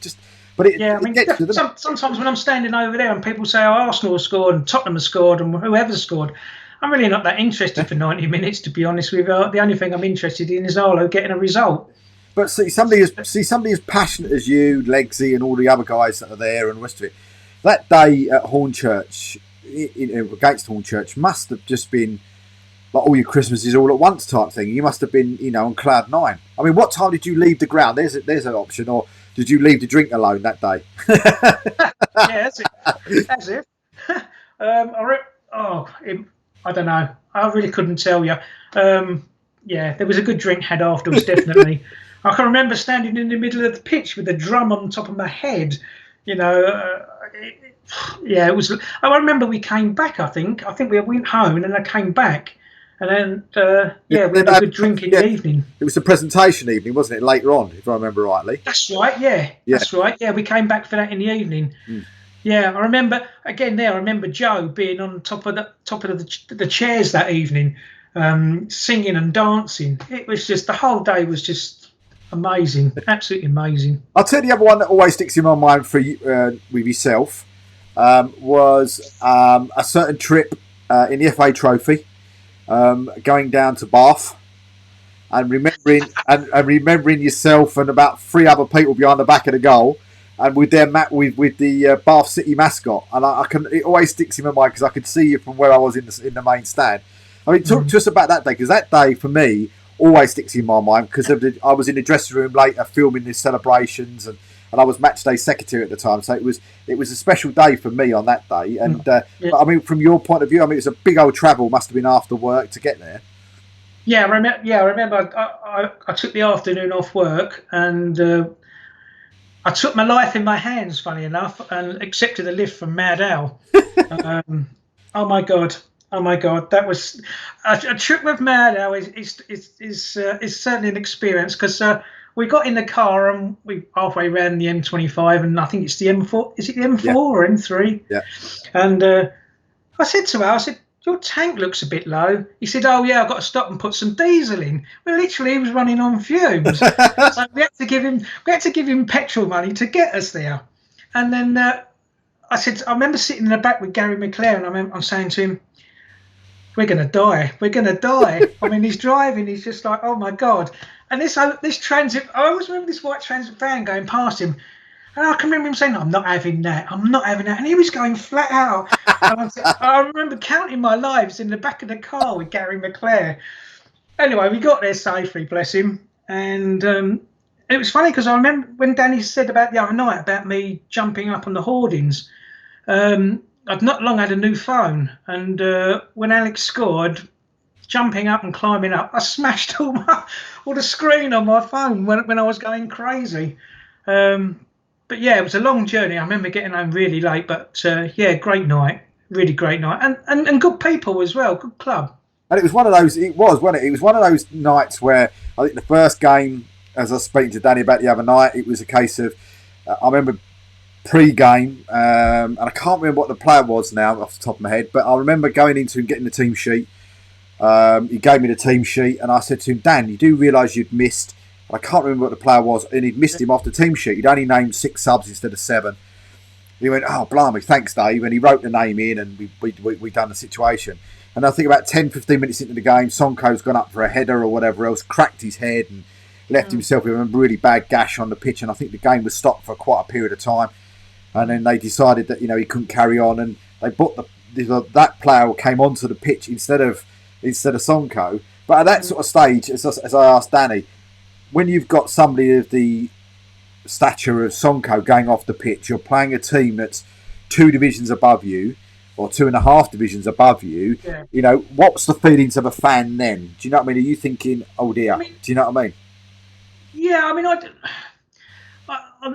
sometimes when I'm standing over there and people say, "Oh, Arsenal have scored and Tottenham have scored and whoever's scored," I'm really not that interested for 90 minutes, to be honest with you. The only thing I'm interested in is Harlow getting a result. But see somebody as passionate as you, Legsy, and all the other guys that are there and the rest of it. That day at Hornchurch, against Hornchurch, must have just been like all your Christmases all at once type thing. You must have been, on cloud nine. I mean, what time did you leave the ground? There's an option, or did you leave the drink alone that day? Yeah, that's it. I don't know. I really couldn't tell you. There was a good drink had afterwards, definitely. I can remember standing in the middle of the pitch with a drum on top of my head. It was. I remember we came back. I think we went home and then I came back, and then we had a good drink in the evening. It was a presentation evening, wasn't it? Later on, if I remember rightly. That's right. Yeah. That's right. Yeah, we came back for that in the evening. Yeah, I remember again there. I remember Joe being on top of the chairs that evening, singing and dancing. It was just the whole day was just amazing, absolutely amazing. I'll tell you the other one that always sticks in my mind for you, with yourself, was a certain trip in the FA Trophy, going down to Bath, and remembering yourself and about 3 other people behind the back of the goal, and with the Bath City mascot, and it always sticks in my mind because I could see you from where I was in the main stand. I mean, talk to us about that day, because that day for me always sticks in my mind because I was in the dressing room later filming the celebrations, and I was match day secretary at the time, so it was a special day for me on that day. And but, I mean, from your point of view, I mean, it's a big old travel. Must have been after work to get there. Yeah, I remember. I took the afternoon off work and I took my life in my hands, funny enough, and accepted a lift from Mad Al. Oh my god, that was a trip with Mad Al is certainly an experience, because we got in the car and we halfway around the M25, and I think it's the M4. Is it the M4 or M3? Yeah. And I said to her, "Your tank looks a bit low." He said, "Oh yeah, I've got to stop and put some diesel in." Well, literally, he was running on fumes, so we had to give him petrol money to get us there. And then I remember sitting in the back with Gary McClare, and I'm saying to him, "We're gonna die. We're gonna die." I mean, he's driving. He's just like, "Oh my god!" And this transit, I always remember this white transit van going past him. And I can remember him saying, I'm not having that. And he was going flat out. And I remember counting my lives in the back of the car with Gary McClare. Anyway, we got there safely, bless him. And it was funny because I remember when Danny said about the other night about me jumping up on the hoardings. I'd not long had a new phone, and when Alex scored, jumping up and climbing up, I smashed all the screen on my phone when I was going crazy. But yeah, it was a long journey. I remember getting home really late, but yeah, great night, really great night, and good people as well, good club. And it was one of those. It was, wasn't it? It was one of those nights where I think the first game, as I was speaking to Danny about the other night, it was a case of I remember pre-game, and I can't remember what the player was now off the top of my head, but I remember going into and getting the team sheet. He gave me the team sheet, and I said to him, Dan, you do realise you'd missed. I can't remember what the player was, and he'd missed him off the team sheet. He'd only named 6 subs instead of 7. He went, oh, blimey, thanks, Dave. And he wrote the name in, and we done the situation. And I think about 10, 15 minutes into the game, Sonko's gone up for a header or whatever else, cracked his head and left himself with a really bad gash on the pitch. And I think the game was stopped for quite a period of time. And then they decided that, he couldn't carry on. And they put that player came onto the pitch instead of Sonko. But at that sort of stage, as I asked Danny, when you've got somebody of the stature of Sonko going off the pitch, you're playing a team that's 2 divisions above you, or 2.5 divisions above you. Yeah. What's the feelings of a fan then? Do you know what I mean? Are you thinking, oh dear? Do you know what I mean? Yeah, I mean,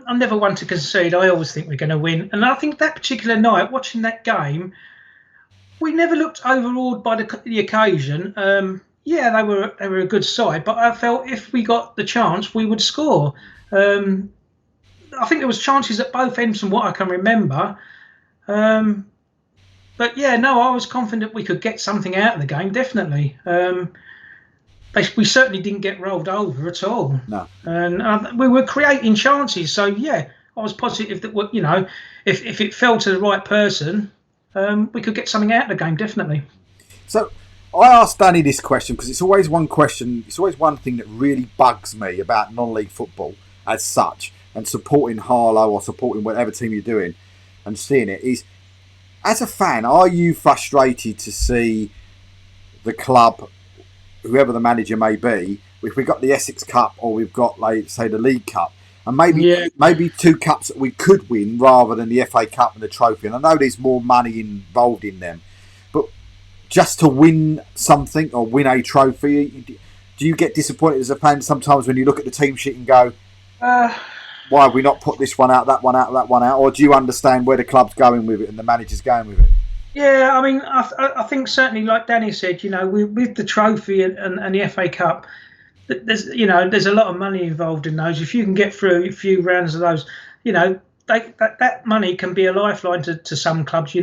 I'm never one to concede. I always think we're going to win. And I think that particular night, watching that game, we never looked overawed by the occasion. Yeah, they were a good side, but I felt if we got the chance, we would score. I think there was chances at both ends from what I can remember. But yeah, no, I was confident we could get something out of the game, definitely. We certainly didn't get rolled over at all. No. And we were creating chances. So, yeah, I was positive that, if it fell to the right person, we could get something out of the game, definitely. So I asked Danny this question because it's always one thing that really bugs me about non-league football as such, and supporting Harlow or supporting whatever team you're doing and seeing it is, as a fan, are you frustrated to see the club, whoever the manager may be, if we've got the Essex Cup or we've got, like, say, the League Cup, and maybe 2 cups that we could win rather than the FA Cup and the trophy, and I know there's more money involved in them, but just to win something or win a trophy, do you get disappointed as a fan sometimes when you look at the team sheet and go, why have we not put this one out, that one out, that one out? Or do you understand where the club's going with it and the manager's going with it? Yeah, I mean, I think certainly, like Danny said, with the trophy and the FA Cup, there's a lot of money involved in those. If you can get through a few rounds of those, that money can be a lifeline to some clubs.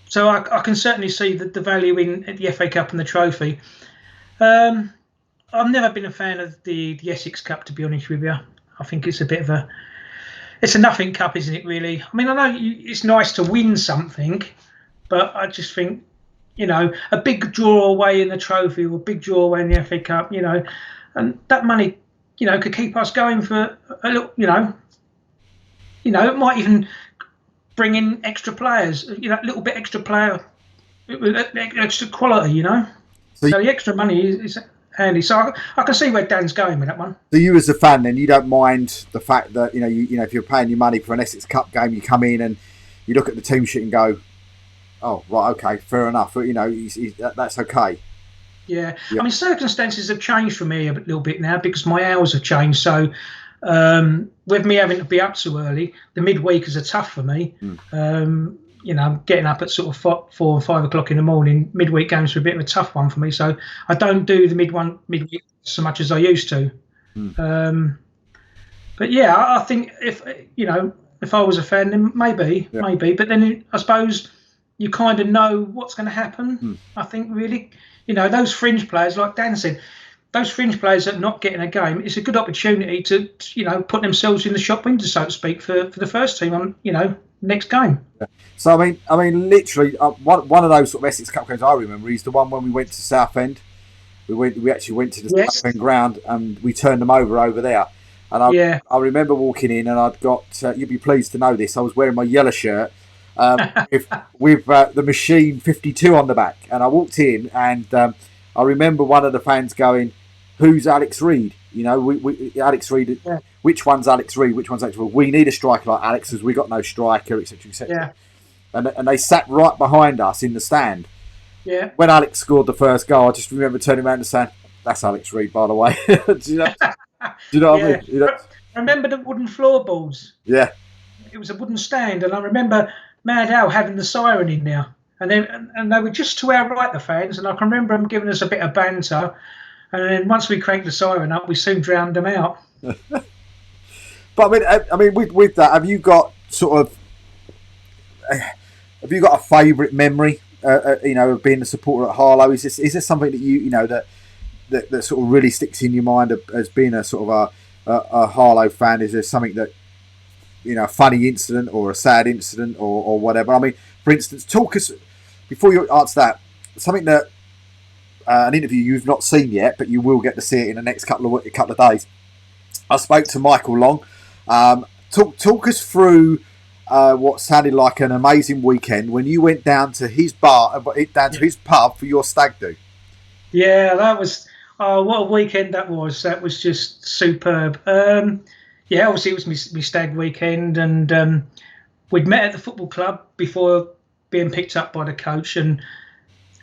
So I can certainly see the value in the FA Cup and the trophy. I've never been a fan of the Essex Cup, to be honest with you. I think it's a bit of it's a nothing cup, isn't it, really? I mean, I know it's nice to win something, but I just think, a big draw away in the trophy or a big draw away in the FA Cup, and that money, could keep us going for a little, it might even bring in extra players, a little bit extra player, extra quality, So the extra money is handy. So I can see where Dan's going with that one. So you as a fan then, you don't mind the fact that, if you're paying your money for an Essex Cup game, you come in and you look at the team sheet and go, oh, right, okay, fair enough. That's okay. Yeah. I mean, circumstances have changed for me a little bit now because my hours have changed. So with me having to be up so early, the midweekers are tough for me. Getting up at sort of 4 or 5 o'clock in the morning, midweek games are a bit of a tough one for me. So I don't do the midweek so much as I used to. But yeah, I think if I was a fan, then maybe. But then I suppose you kind of know what's going to happen. I think really, those fringe players, like Dan said, those fringe players that are not getting a game, it's a good opportunity to put themselves in the shop window, so to speak, for the first team on next game. So I mean, literally, one of those sort of Essex Cup games I remember is the one when we went to Southend. We actually went to the Southend ground and we turned them over there. And I remember walking in and I'd got. You'd be pleased to know this. I was wearing my yellow shirt with the Machine 52 on the back, and I walked in and I remember one of the fans going, "Who's Alex Reid?" You know, we Alex Reid. Yeah. Which one's Alex Reid? Which one's Alex Reid? We need a striker like Alex, as we got no striker, etc., etc. Yeah. And they sat right behind us in the stand. Yeah. When Alex scored the first goal, I just remember turning around and saying, "That's Alex Reid, by the way." Do you know? What I mean? You know? I remember the wooden floorboards. Yeah. It was a wooden stand, and I remember Mad Al having the siren in there, and they were just to our right, the fans, and I can remember them giving us a bit of banter, and then once we cranked the siren up, we soon drowned them out. But I mean, with that, have you got a favourite memory? Of being a supporter at Harlow. Is this something that that sort of really sticks in your mind as being a sort of a Harlow fan? Is there something that, a funny incident or a sad incident or whatever? I mean, for instance, talk us, before you answer that, something that an interview you've not seen yet, but you will get to see it in the next couple of days. I spoke to Michael Long. Talk us through what sounded like an amazing weekend when you went down to his his pub for your stag do. Yeah, that was what a weekend that was. That was just superb. Obviously it was my stag weekend, and we'd met at the football club before being picked up by the coach, and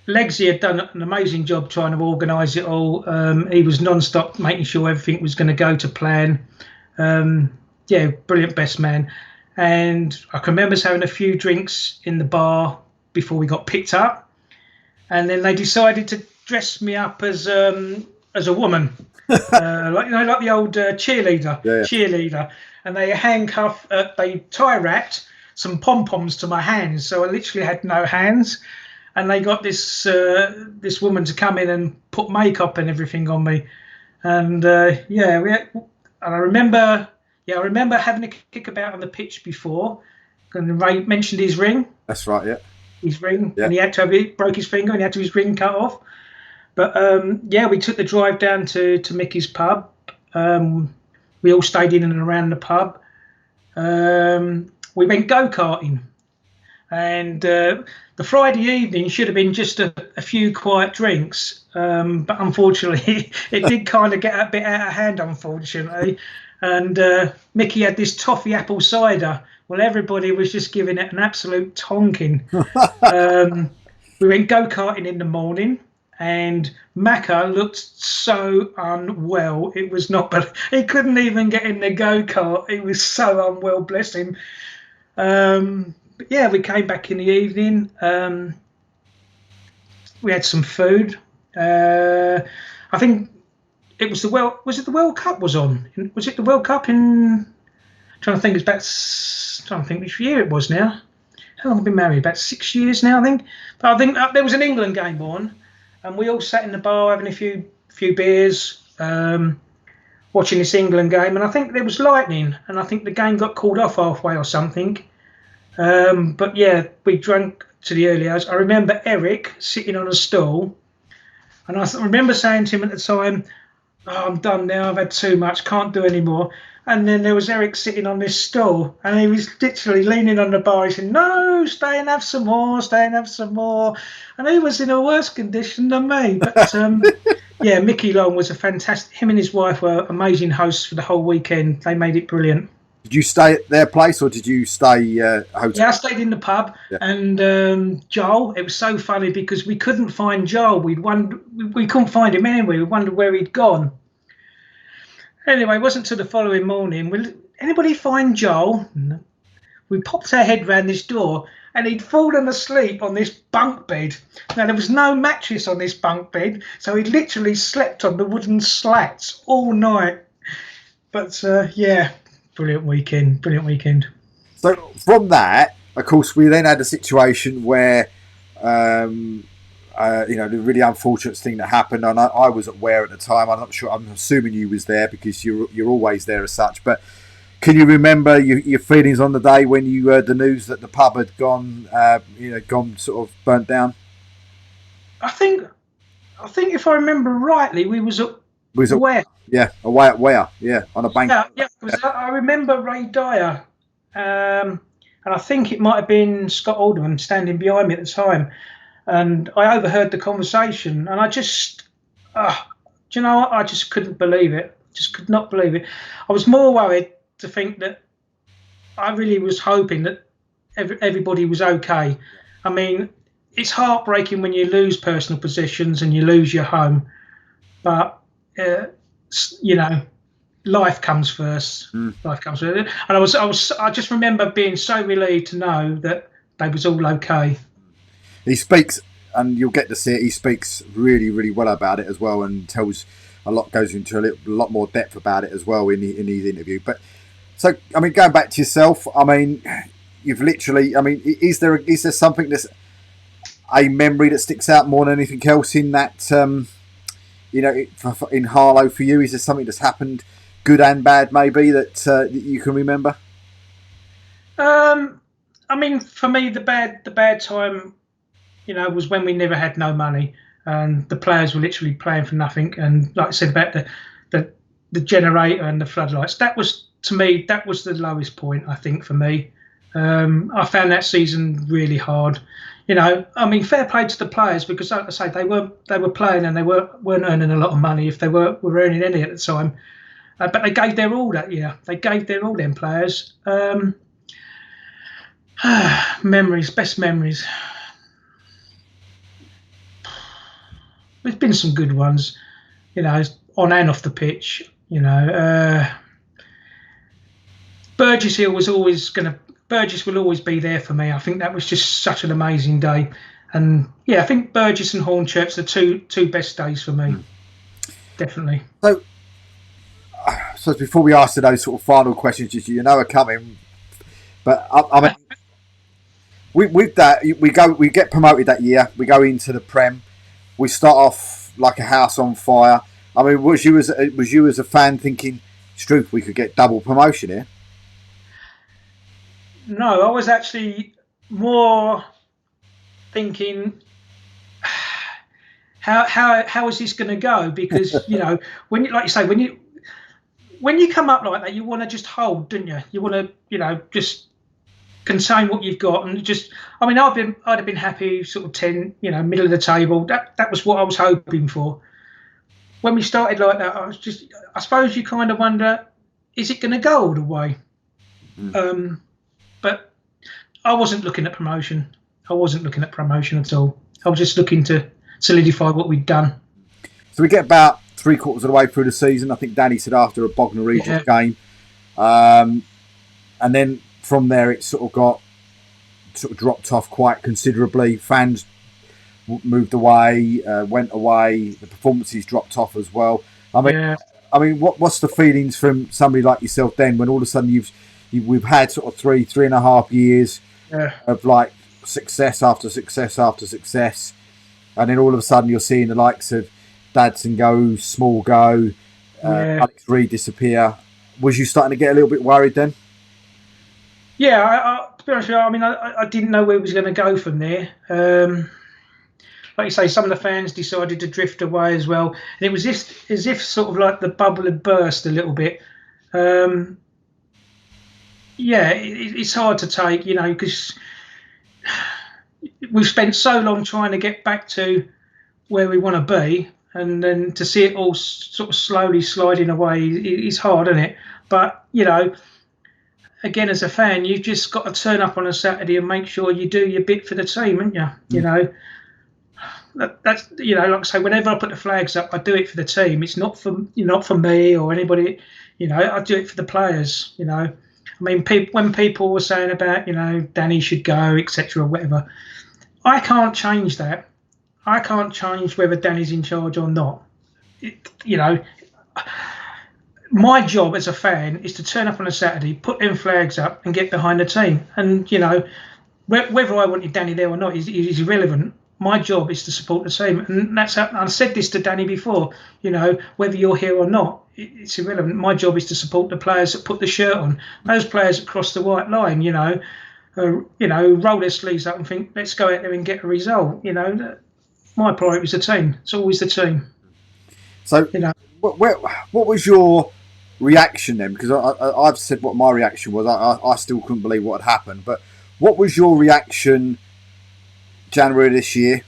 Legsy had done an amazing job trying to organise it all. He was non-stop making sure everything was going to go to plan. Brilliant best man. And I can remember us having a few drinks in the bar before we got picked up, and then they decided to dress me up as a woman, like the old cheerleader. And they they tie wrapped some pom poms to my hands, so I literally had no hands. And they got this woman to come in and put makeup and everything on me, and I remember having a kick about on the pitch before. And Ray mentioned his ring. That's right, yeah. His ring, and he had to have broke his finger, and he had to have his ring cut off. But we took the drive down to Mickey's pub. We all stayed in and around the pub. We went go-karting, and the Friday evening should have been just a few quiet drinks, but unfortunately it did kind of get a bit out of hand, unfortunately. And Mickey had this toffee apple cider. Well, everybody was just giving it an absolute tonking. We went go-karting in the morning, and Macca looked so unwell. It was not, but he couldn't even get in the go-kart. He was so unwell, bless him. We came back in the evening. We had some food. I think it was was it the World Cup was on? Was it the World Cup in? Trying to think which year it was now. How long have I been married? About 6 years now, I think. But I think there was an England game on, and we all sat in the bar having a few beers, watching this England game. And I think there was lightning, and I think the game got called off halfway or something. We drank to the early hours. I remember Eric sitting on a stool, and I remember saying to him at the time, "Oh, I'm done now. I've had too much. Can't do any more." And then there was Eric sitting on this stool, and he was literally leaning on the bar. He said, "No, stay and have some more. Stay and have some more." And he was in a worse condition than me. But Mickey Long was a fantastic. Him and his wife were amazing hosts for the whole weekend. They made it brilliant. Did you stay at their place, or did you stay hotel? Yeah, I stayed in the pub, and Joel. It was so funny because we couldn't find Joel. We couldn't find him anywhere. We wondered where he'd gone. Anyway, it wasn't until the following morning. Will anybody find Joel? No. We popped our head round this door, and he'd fallen asleep on this bunk bed. Now, there was no mattress on this bunk bed, so he literally slept on the wooden slats all night. But brilliant weekend. So from that, of course, we then had a situation where, the really unfortunate thing that happened, and I was at Ware at the time. I'm not sure. I'm assuming you was there because you're always there as such. But can you remember your feelings on the day when you heard the news that the pub had gone sort of burnt down? I think if I remember rightly, we was at Ware. Yeah, away at Ware. Yeah, on a bank. Yeah. I remember Ray Dyer, and I think it might have been Scott Alderman standing behind me at the time. And I overheard the conversation, and I just, I just couldn't believe it. just could not believe it. I was more worried to think that I really was hoping that everybody was okay. I mean, it's heartbreaking when you lose personal possessions and you lose your home, but you know, life comes first. Life comes first. And I just remember being so relieved to know that they was all okay. He speaks, and you'll get to see it. He speaks really, really well about it as well, and tells a lot, goes into a lot more depth about it as well in his interview. But so, I mean, going back to yourself, I mean, you've literally, I mean, is there something that's a memory that sticks out more than anything else in that, you know, in Harlow for you? Is there something that's happened, good and bad, maybe, that you can remember? I mean, for me, the bad time, you know, was when we never had no money and the players were literally playing for nothing. And like I said about the generator and the floodlights, that was, to me, that was the lowest point, I think, for me. I found that season really hard. You know, I mean, fair play to the players because, like I say, they were playing and they weren't earning a lot of money if they were earning any at the time. But they gave their all that year. They gave their all, them players. Memories, best memories. There's been some good ones, you know, on and off the pitch. You know, Burgess Hill was always Burgess will always be there for me. I think that was just such an amazing day, and yeah, I think Burgess and Hornchurch are the two best days for me, definitely. So before we answer those sort of final questions, you know, are coming, but I mean, with that, we get promoted that year. We go into the Prem. We start off like a house on fire. I mean, was you as a fan thinking, "Struth, we could get double promotion here"? No, I was actually more thinking, how is this going to go? Because you know, when you, like you say, when you come up like that, you want to just hold, don't you? You want to, you know, just contain what you've got and just. I mean, I'd have been happy, sort of 10, you know, middle of the table. That was what I was hoping for. When we started like that, I suppose you kind of wonder, is it going to go all the way? But I wasn't looking at promotion. I wasn't looking at promotion at all. I was just looking to solidify what we'd done. So we get about 3/4 of the way through the season. I think Danny said after a Bognor Regis game, and then from there it sort of dropped off quite considerably. Fans moved away, went away. The performances dropped off as well. I mean, what's the feelings from somebody like yourself then, when all of a sudden we've had sort of 3.5 years of like success after success after success, and then all of a sudden you're seeing the likes of Dadson go, Small go, Alex Reid disappear. Was you starting to get a little bit worried then? Yeah, to be honest with you, I mean, I didn't know where it was going to go from there. Like you say, some of the fans decided to drift away as well, and it was as if sort of like the bubble had burst a little bit. Yeah, it's hard to take, you know, because we've spent so long trying to get back to where we want to be, and then to see it all sort of slowly sliding away is hard, isn't it? But, you know, again, as a fan, you've just got to turn up on a Saturday and make sure you do your bit for the team, haven't you? You know, that's, you know, like I say, whenever I put the flags up, I do it for the team. It's not for me or anybody, you know, I do it for the players, you know. I mean, when people were saying about, you know, Danny should go, etc., or whatever, I can't change that. I can't change whether Danny's in charge or not. You know, my job as a fan is to turn up on a Saturday, put them flags up, and get behind the team. And you know, whether I wanted Danny there or not is irrelevant. My job is to support the team, and that's how, I said this to Danny before. You know, whether you're here or not, it's irrelevant. My job is to support the players that put the shirt on. Those players that cross the white line, you know, roll their sleeves up and think, let's go out there and get a result. You know, my priority is the team. It's always the team. So, you know, what was your reaction then? Because I've said what my reaction was. I still couldn't believe what had happened. But what was your reaction? January this year,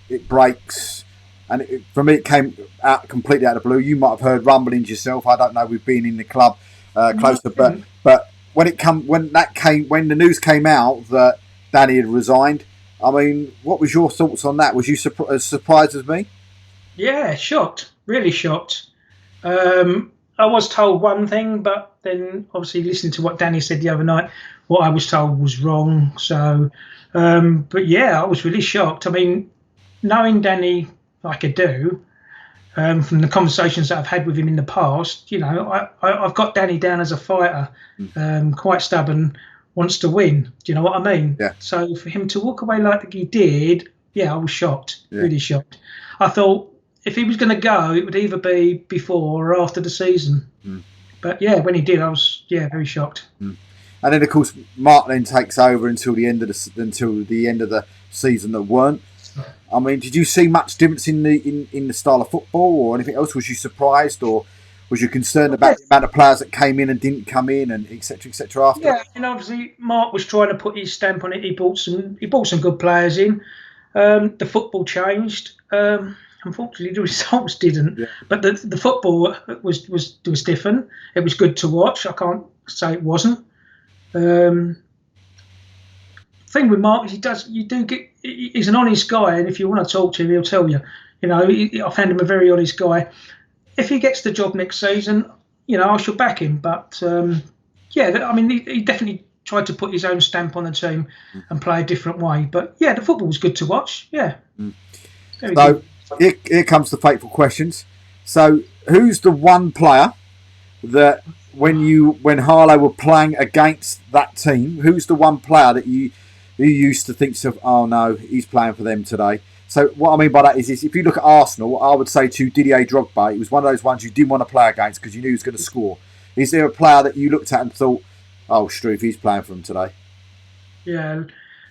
it breaks. and for me, it came out completely out of the blue. You might have heard rumblings yourself. I don't know. We've been in the club closer, but when the news came out that Danny had resigned, I mean, what was your thoughts on that? Was you as surprised as me? Yeah, shocked, really shocked. I was told one thing, but then obviously listening to what Danny said the other night, what I was told was wrong. So, but yeah, I was really shocked. I mean, knowing Danny like I do, from the conversations that I've had with him in the past, you know, I've got Danny down as a fighter, quite stubborn, wants to win. Do you know what I mean? Yeah. So for him to walk away like he did, yeah, I was shocked, really shocked. I thought if he was going to go, it would either be before or after the season. But yeah, when he did, I was very shocked. And then of course Mark then takes over until the end of the season that weren't. I mean, did you see much difference in the style of football or anything else? Was you surprised, or was you concerned about the amount of players that came in and didn't come in, and etc. After? Yeah, and obviously Mark was trying to put his stamp on it. He brought some good players in. The football changed. Unfortunately, the results didn't. Yeah. But the football was different. It was good to watch. I can't say it wasn't. Thing with Mark is he's an honest guy, and if you want to talk to him, he'll tell you. You know, I found him a very honest guy. If he gets the job next season, you know, I shall back him. But I mean, he definitely tried to put his own stamp on the team and play a different way. But yeah, the football was good to watch. Yeah. So good. Here comes the fateful questions. So who's the one player that when Harlow were playing against that team, who's the one player that you used to think of, oh no, he's playing for them today? So what I mean by that is if you look at Arsenal, I would say to Didier Drogba, it was one of those ones you didn't want to play against because you knew he was going to score. Is there a player that you looked at and thought, oh, Struve, he's playing for them today? Yeah.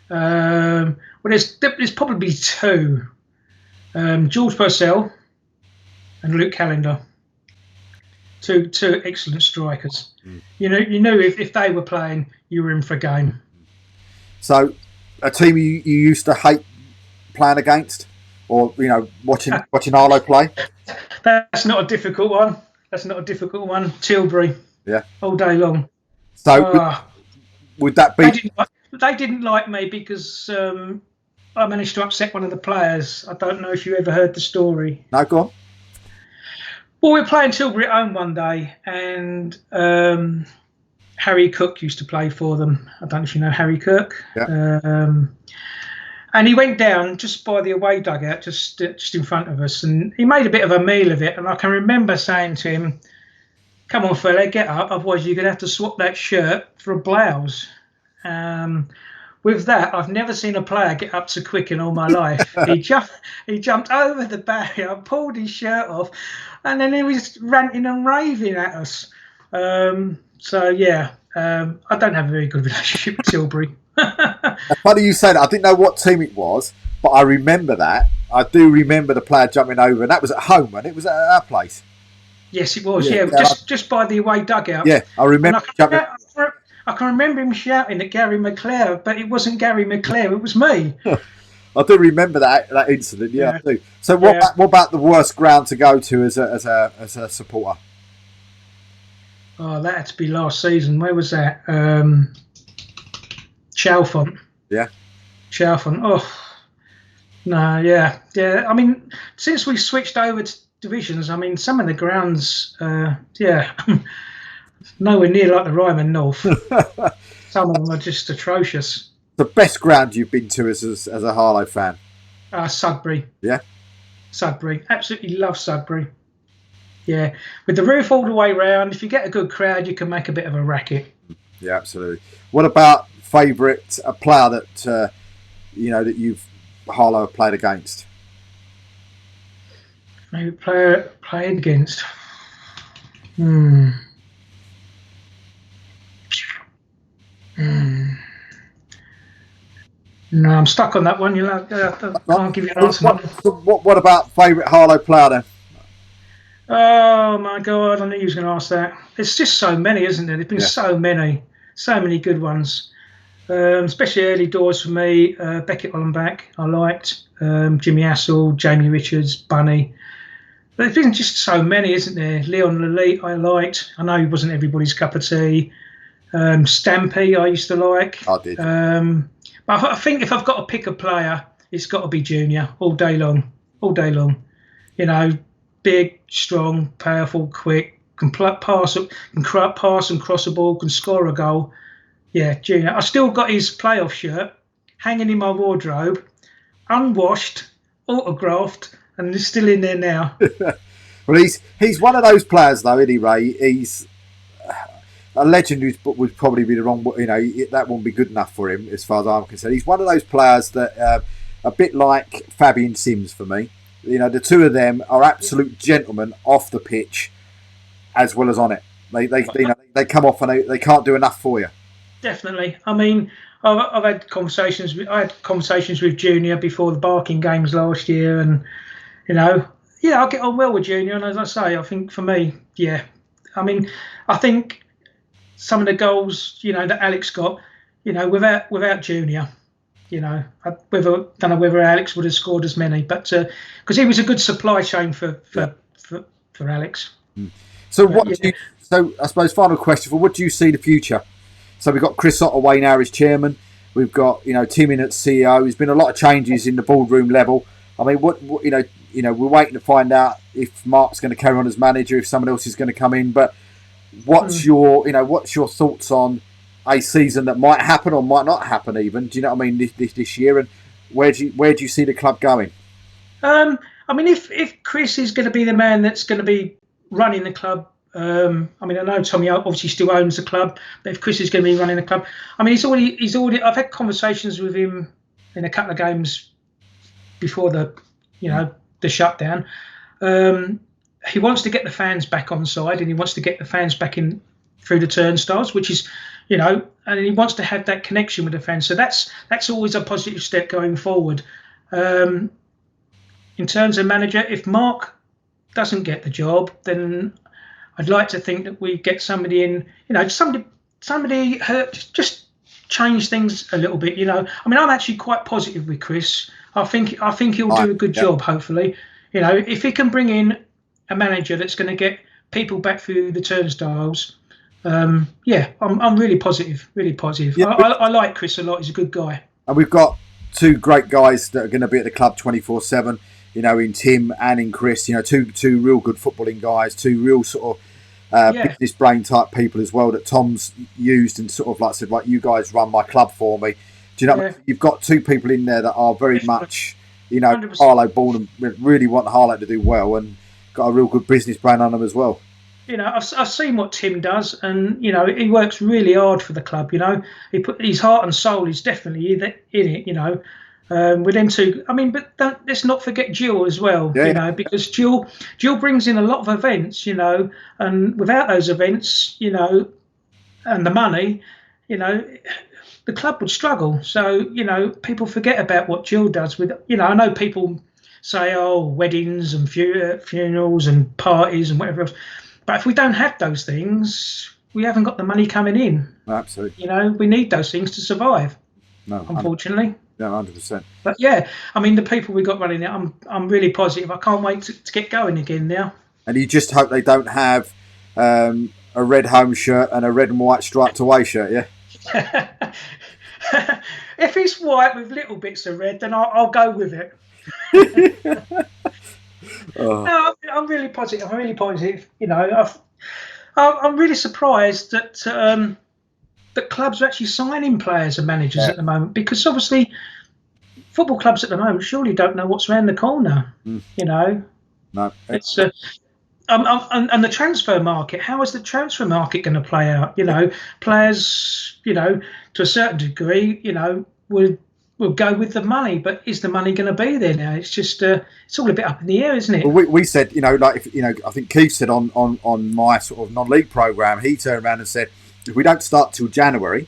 Well, there's probably two. George Purcell and Luke Callender. Two excellent strikers. You know, if they were playing, you were in for a game. So, a team you used to hate playing against, or you know, watching Harlow play. That's not a difficult one. Tilbury. Yeah. All day long. So, would that be? They didn't like me because I managed to upset one of the players. I don't know if you ever heard the story. No, go on. Well, we were playing Tilbury at home one day, and Harry Cook used to play for them. I don't know if you know Harry Cook. Yeah. And he went down just by the away dugout, just in front of us, and he made a bit of a meal of it. And I can remember saying to him, "Come on, fella, get up, otherwise you're going to have to swap that shirt for a blouse." With that, I've never seen a player get up so quick in all my life. He jumped over the barrier, pulled his shirt off, and then he was ranting and raving at us. So yeah, I don't have a very good relationship with Tilbury. Funny you say that. I didn't know what team it was, but I remember that. I do remember the player jumping over, and that was at home, and it was at our place. Yes, it was. Yeah, just by the away dugout. Yeah, I remember jumping. I can remember him shouting at Gary McClare, but it wasn't Gary McClare, it was me. I do remember that incident. Yeah, I do. So what about the worst ground to go to as a supporter? Oh, that had to be last season. Where was that? Chalfont. Yeah. Chalfont. Oh, no, yeah. I mean, since we switched over to divisions, I mean, some of the grounds, nowhere near like the Ryman North. Some of them are just atrocious. The best ground you've been to as a Harlow fan? Sudbury. Yeah. Sudbury. Absolutely love Sudbury. Yeah. With the roof all the way round, if you get a good crowd, you can make a bit of a racket. Yeah, absolutely. What about favourite player that that you've Harlow played against? Favourite player played against? No, I'm stuck on that one. I can't give you an answer. What about favourite Harlow player then? Oh my God, I knew you was going to ask that. There's just so many, isn't there? There's been so many good ones. Especially early doors for me. Beckett Hollenbach, I liked. Jimmy Hassel, Jamie Richards, Bunny. There's been just so many, isn't there? Leon Lelite, I liked. I know he wasn't everybody's cup of tea. Stampy, I used to like. I did. But I think if I've got to pick a player, it's got to be Junior all day long. All day long. You know, big, strong, powerful, quick, can pass and cross a ball, can score a goal. Yeah, Junior. I still got his playoff shirt hanging in my wardrobe, unwashed, autographed, and it's still in there now. Well, he's one of those players, though, isn't he, Ray? He's a legend would probably be the wrong, that won't be good enough for him as far as I'm concerned. He's one of those players that, a bit like Fabian Sims for me. You know, the two of them are absolute gentlemen off the pitch as well as on it. They come off and they can't do enough for you. Definitely. I mean, I've had conversations. I had conversations with Junior before the Barking games last year, and I get on well with Junior. And as I say, I think for me, yeah, I mean, I think some of the goals, that Alex got, without Junior, I don't know whether Alex would have scored as many, but because he was a good supply chain for Alex. So So I suppose final question: what do you see the future? So we've got Chris Ottaway now as chairman. We've got Tim in at CEO. There's been a lot of changes in the boardroom level. I mean, what we're waiting to find out if Mark's going to carry on as manager, if someone else is going to come in. But what's your thoughts on a season that might happen or might not happen? Even, do you know what I mean? This year, and where do you see the club going? I mean, if Chris is going to be the man that's going to be running the club. I mean, I know Tommy obviously still owns the club, but if Chris is going to be running the club, I mean, he's already. I've had conversations with him in a couple of games before the shutdown. He wants to get the fans back on side, and he wants to get the fans back in through the turnstiles, which is, and he wants to have that connection with the fans. So that's always a positive step going forward. In terms of manager, if Mark doesn't get the job, then I'd like to think that we get somebody in, somebody just change things a little bit. I mean, I'm actually quite positive with Chris. I think he'll do a good job. Hopefully, if he can bring in a manager that's going to get people back through the turnstiles. I'm really positive. Really positive. Yeah. I like Chris a lot. He's a good guy. And we've got two great guys that are going to be at the club 24/7. In Tim and in Chris, two real good footballing guys, two real sort of business brain type people as well that Tom's used and sort of like said, right, you guys run my club for me. Do you know? Yeah. You've got two people in there that are very much, 100%. Harlow born and really want Harlow to do well and got a real good business brain on them as well. I've seen what Tim does, and he works really hard for the club. He put his heart and soul is definitely in it. With them two, I mean, but let's not forget Jill as well. Because Jill brings in a lot of events. And without those events, and the money, the club would struggle. So people forget about what Jill does. With I know people say, oh, weddings and funerals and parties and whatever else. But if we don't have those things, we haven't got the money coming in. Absolutely. We need those things to survive. No, unfortunately. Yeah, 100%. But yeah, I mean, the people we got running it, I'm really positive. I can't wait to get going again now. And you just hope they don't have a red home shirt and a red and white striped away shirt, yeah? If it's white with little bits of red, then I'll go with it. No, I'm really positive. I'm really positive. I'm really surprised that that clubs are actually signing players and managers at the moment, because obviously football clubs at the moment surely don't know what's around the corner. No, it's and the transfer market. How is the transfer market going to play out? Players, to a certain degree, will go with the money, but is the money going to be there now? It's just it's all a bit up in the air, isn't it? Well, we said, I think Keith said on my sort of non-league program, he turned around and said, if we don't start till January,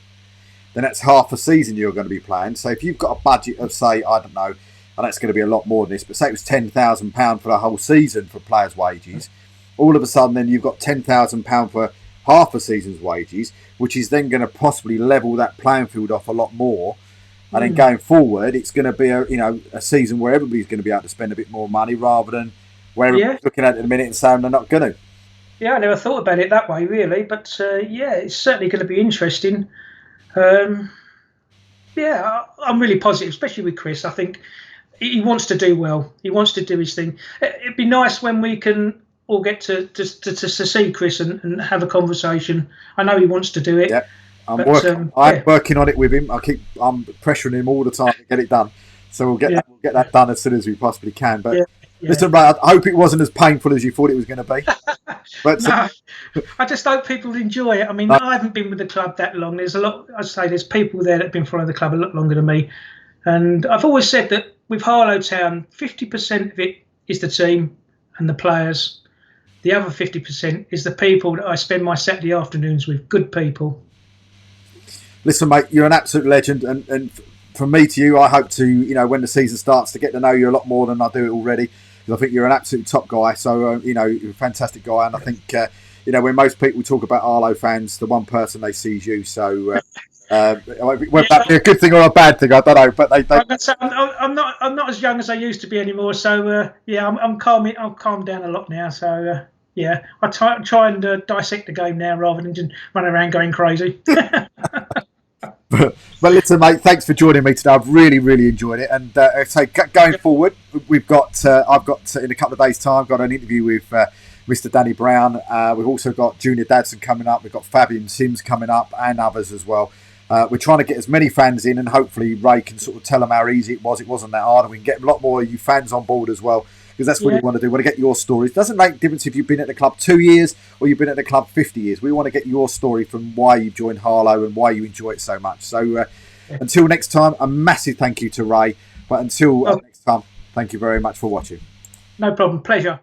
then that's half a season you're going to be playing. So if you've got a budget of, say, I don't know, and that's going to be a lot more than this, but say it was £10,000 for the whole season for players' wages, all of a sudden then you've got £10,000 for half a season's wages, which is then going to possibly level that playing field off a lot more. And then going forward, it's going to be a season where everybody's going to be able to spend a bit more money rather than where everybody's looking at it in a minute and saying they're not going to. Yeah, I never thought about it that way, really. But it's certainly going to be interesting. I'm really positive, especially with Chris. I think he wants to do well. He wants to do his thing. It'd be nice when we can all get to see Chris and have a conversation. I know he wants to do it. Yeah. I'm working on it with him. I'm pressuring him all the time to get it done. So we'll get that done as soon as we possibly can. But listen, Ray, I hope it wasn't as painful as you thought it was going to be. But no, I just hope people enjoy it. I mean, I haven't been with the club that long. There's a lot. There's people there that have been following the club a lot longer than me, and I've always said that with Harlow Town, 50% of it is the team and the players. The other 50% is the people that I spend my Saturday afternoons with. Good people. Listen, mate, you're an absolute legend, and from me to you, I hope to, when the season starts, to get to know you a lot more than I do already, because I think you're an absolute top guy. So, you're a fantastic guy, and I think, when most people talk about Harlow fans, the one person they see is you. So, whether that be a good thing or a bad thing, I don't know. But I'm not as young as I used to be anymore. So, I'm calming. I'm calmed down a lot now. So, I try and dissect the game now rather than just run around going crazy. But listen, mate, thanks for joining me today. I've really, really enjoyed it. And so going forward, I've got in a couple of days' time, got an interview with Mr. Danny Brown. We've also got Junior Dadson coming up. We've got Fabian Sims coming up and others as well. We're trying to get as many fans in, and hopefully Ray can sort of tell them how easy it was. It wasn't that hard, and we can get a lot more of you fans on board as well. Because that's what we want to do. We want to get your stories. It doesn't make a difference if you've been at the club 2 years or you've been at the club 50 years. We want to get your story from why you joined Harlow and why you enjoy it so much. So until next time, a massive thank you to Ray. But until next time, thank you very much for watching. No problem. Pleasure.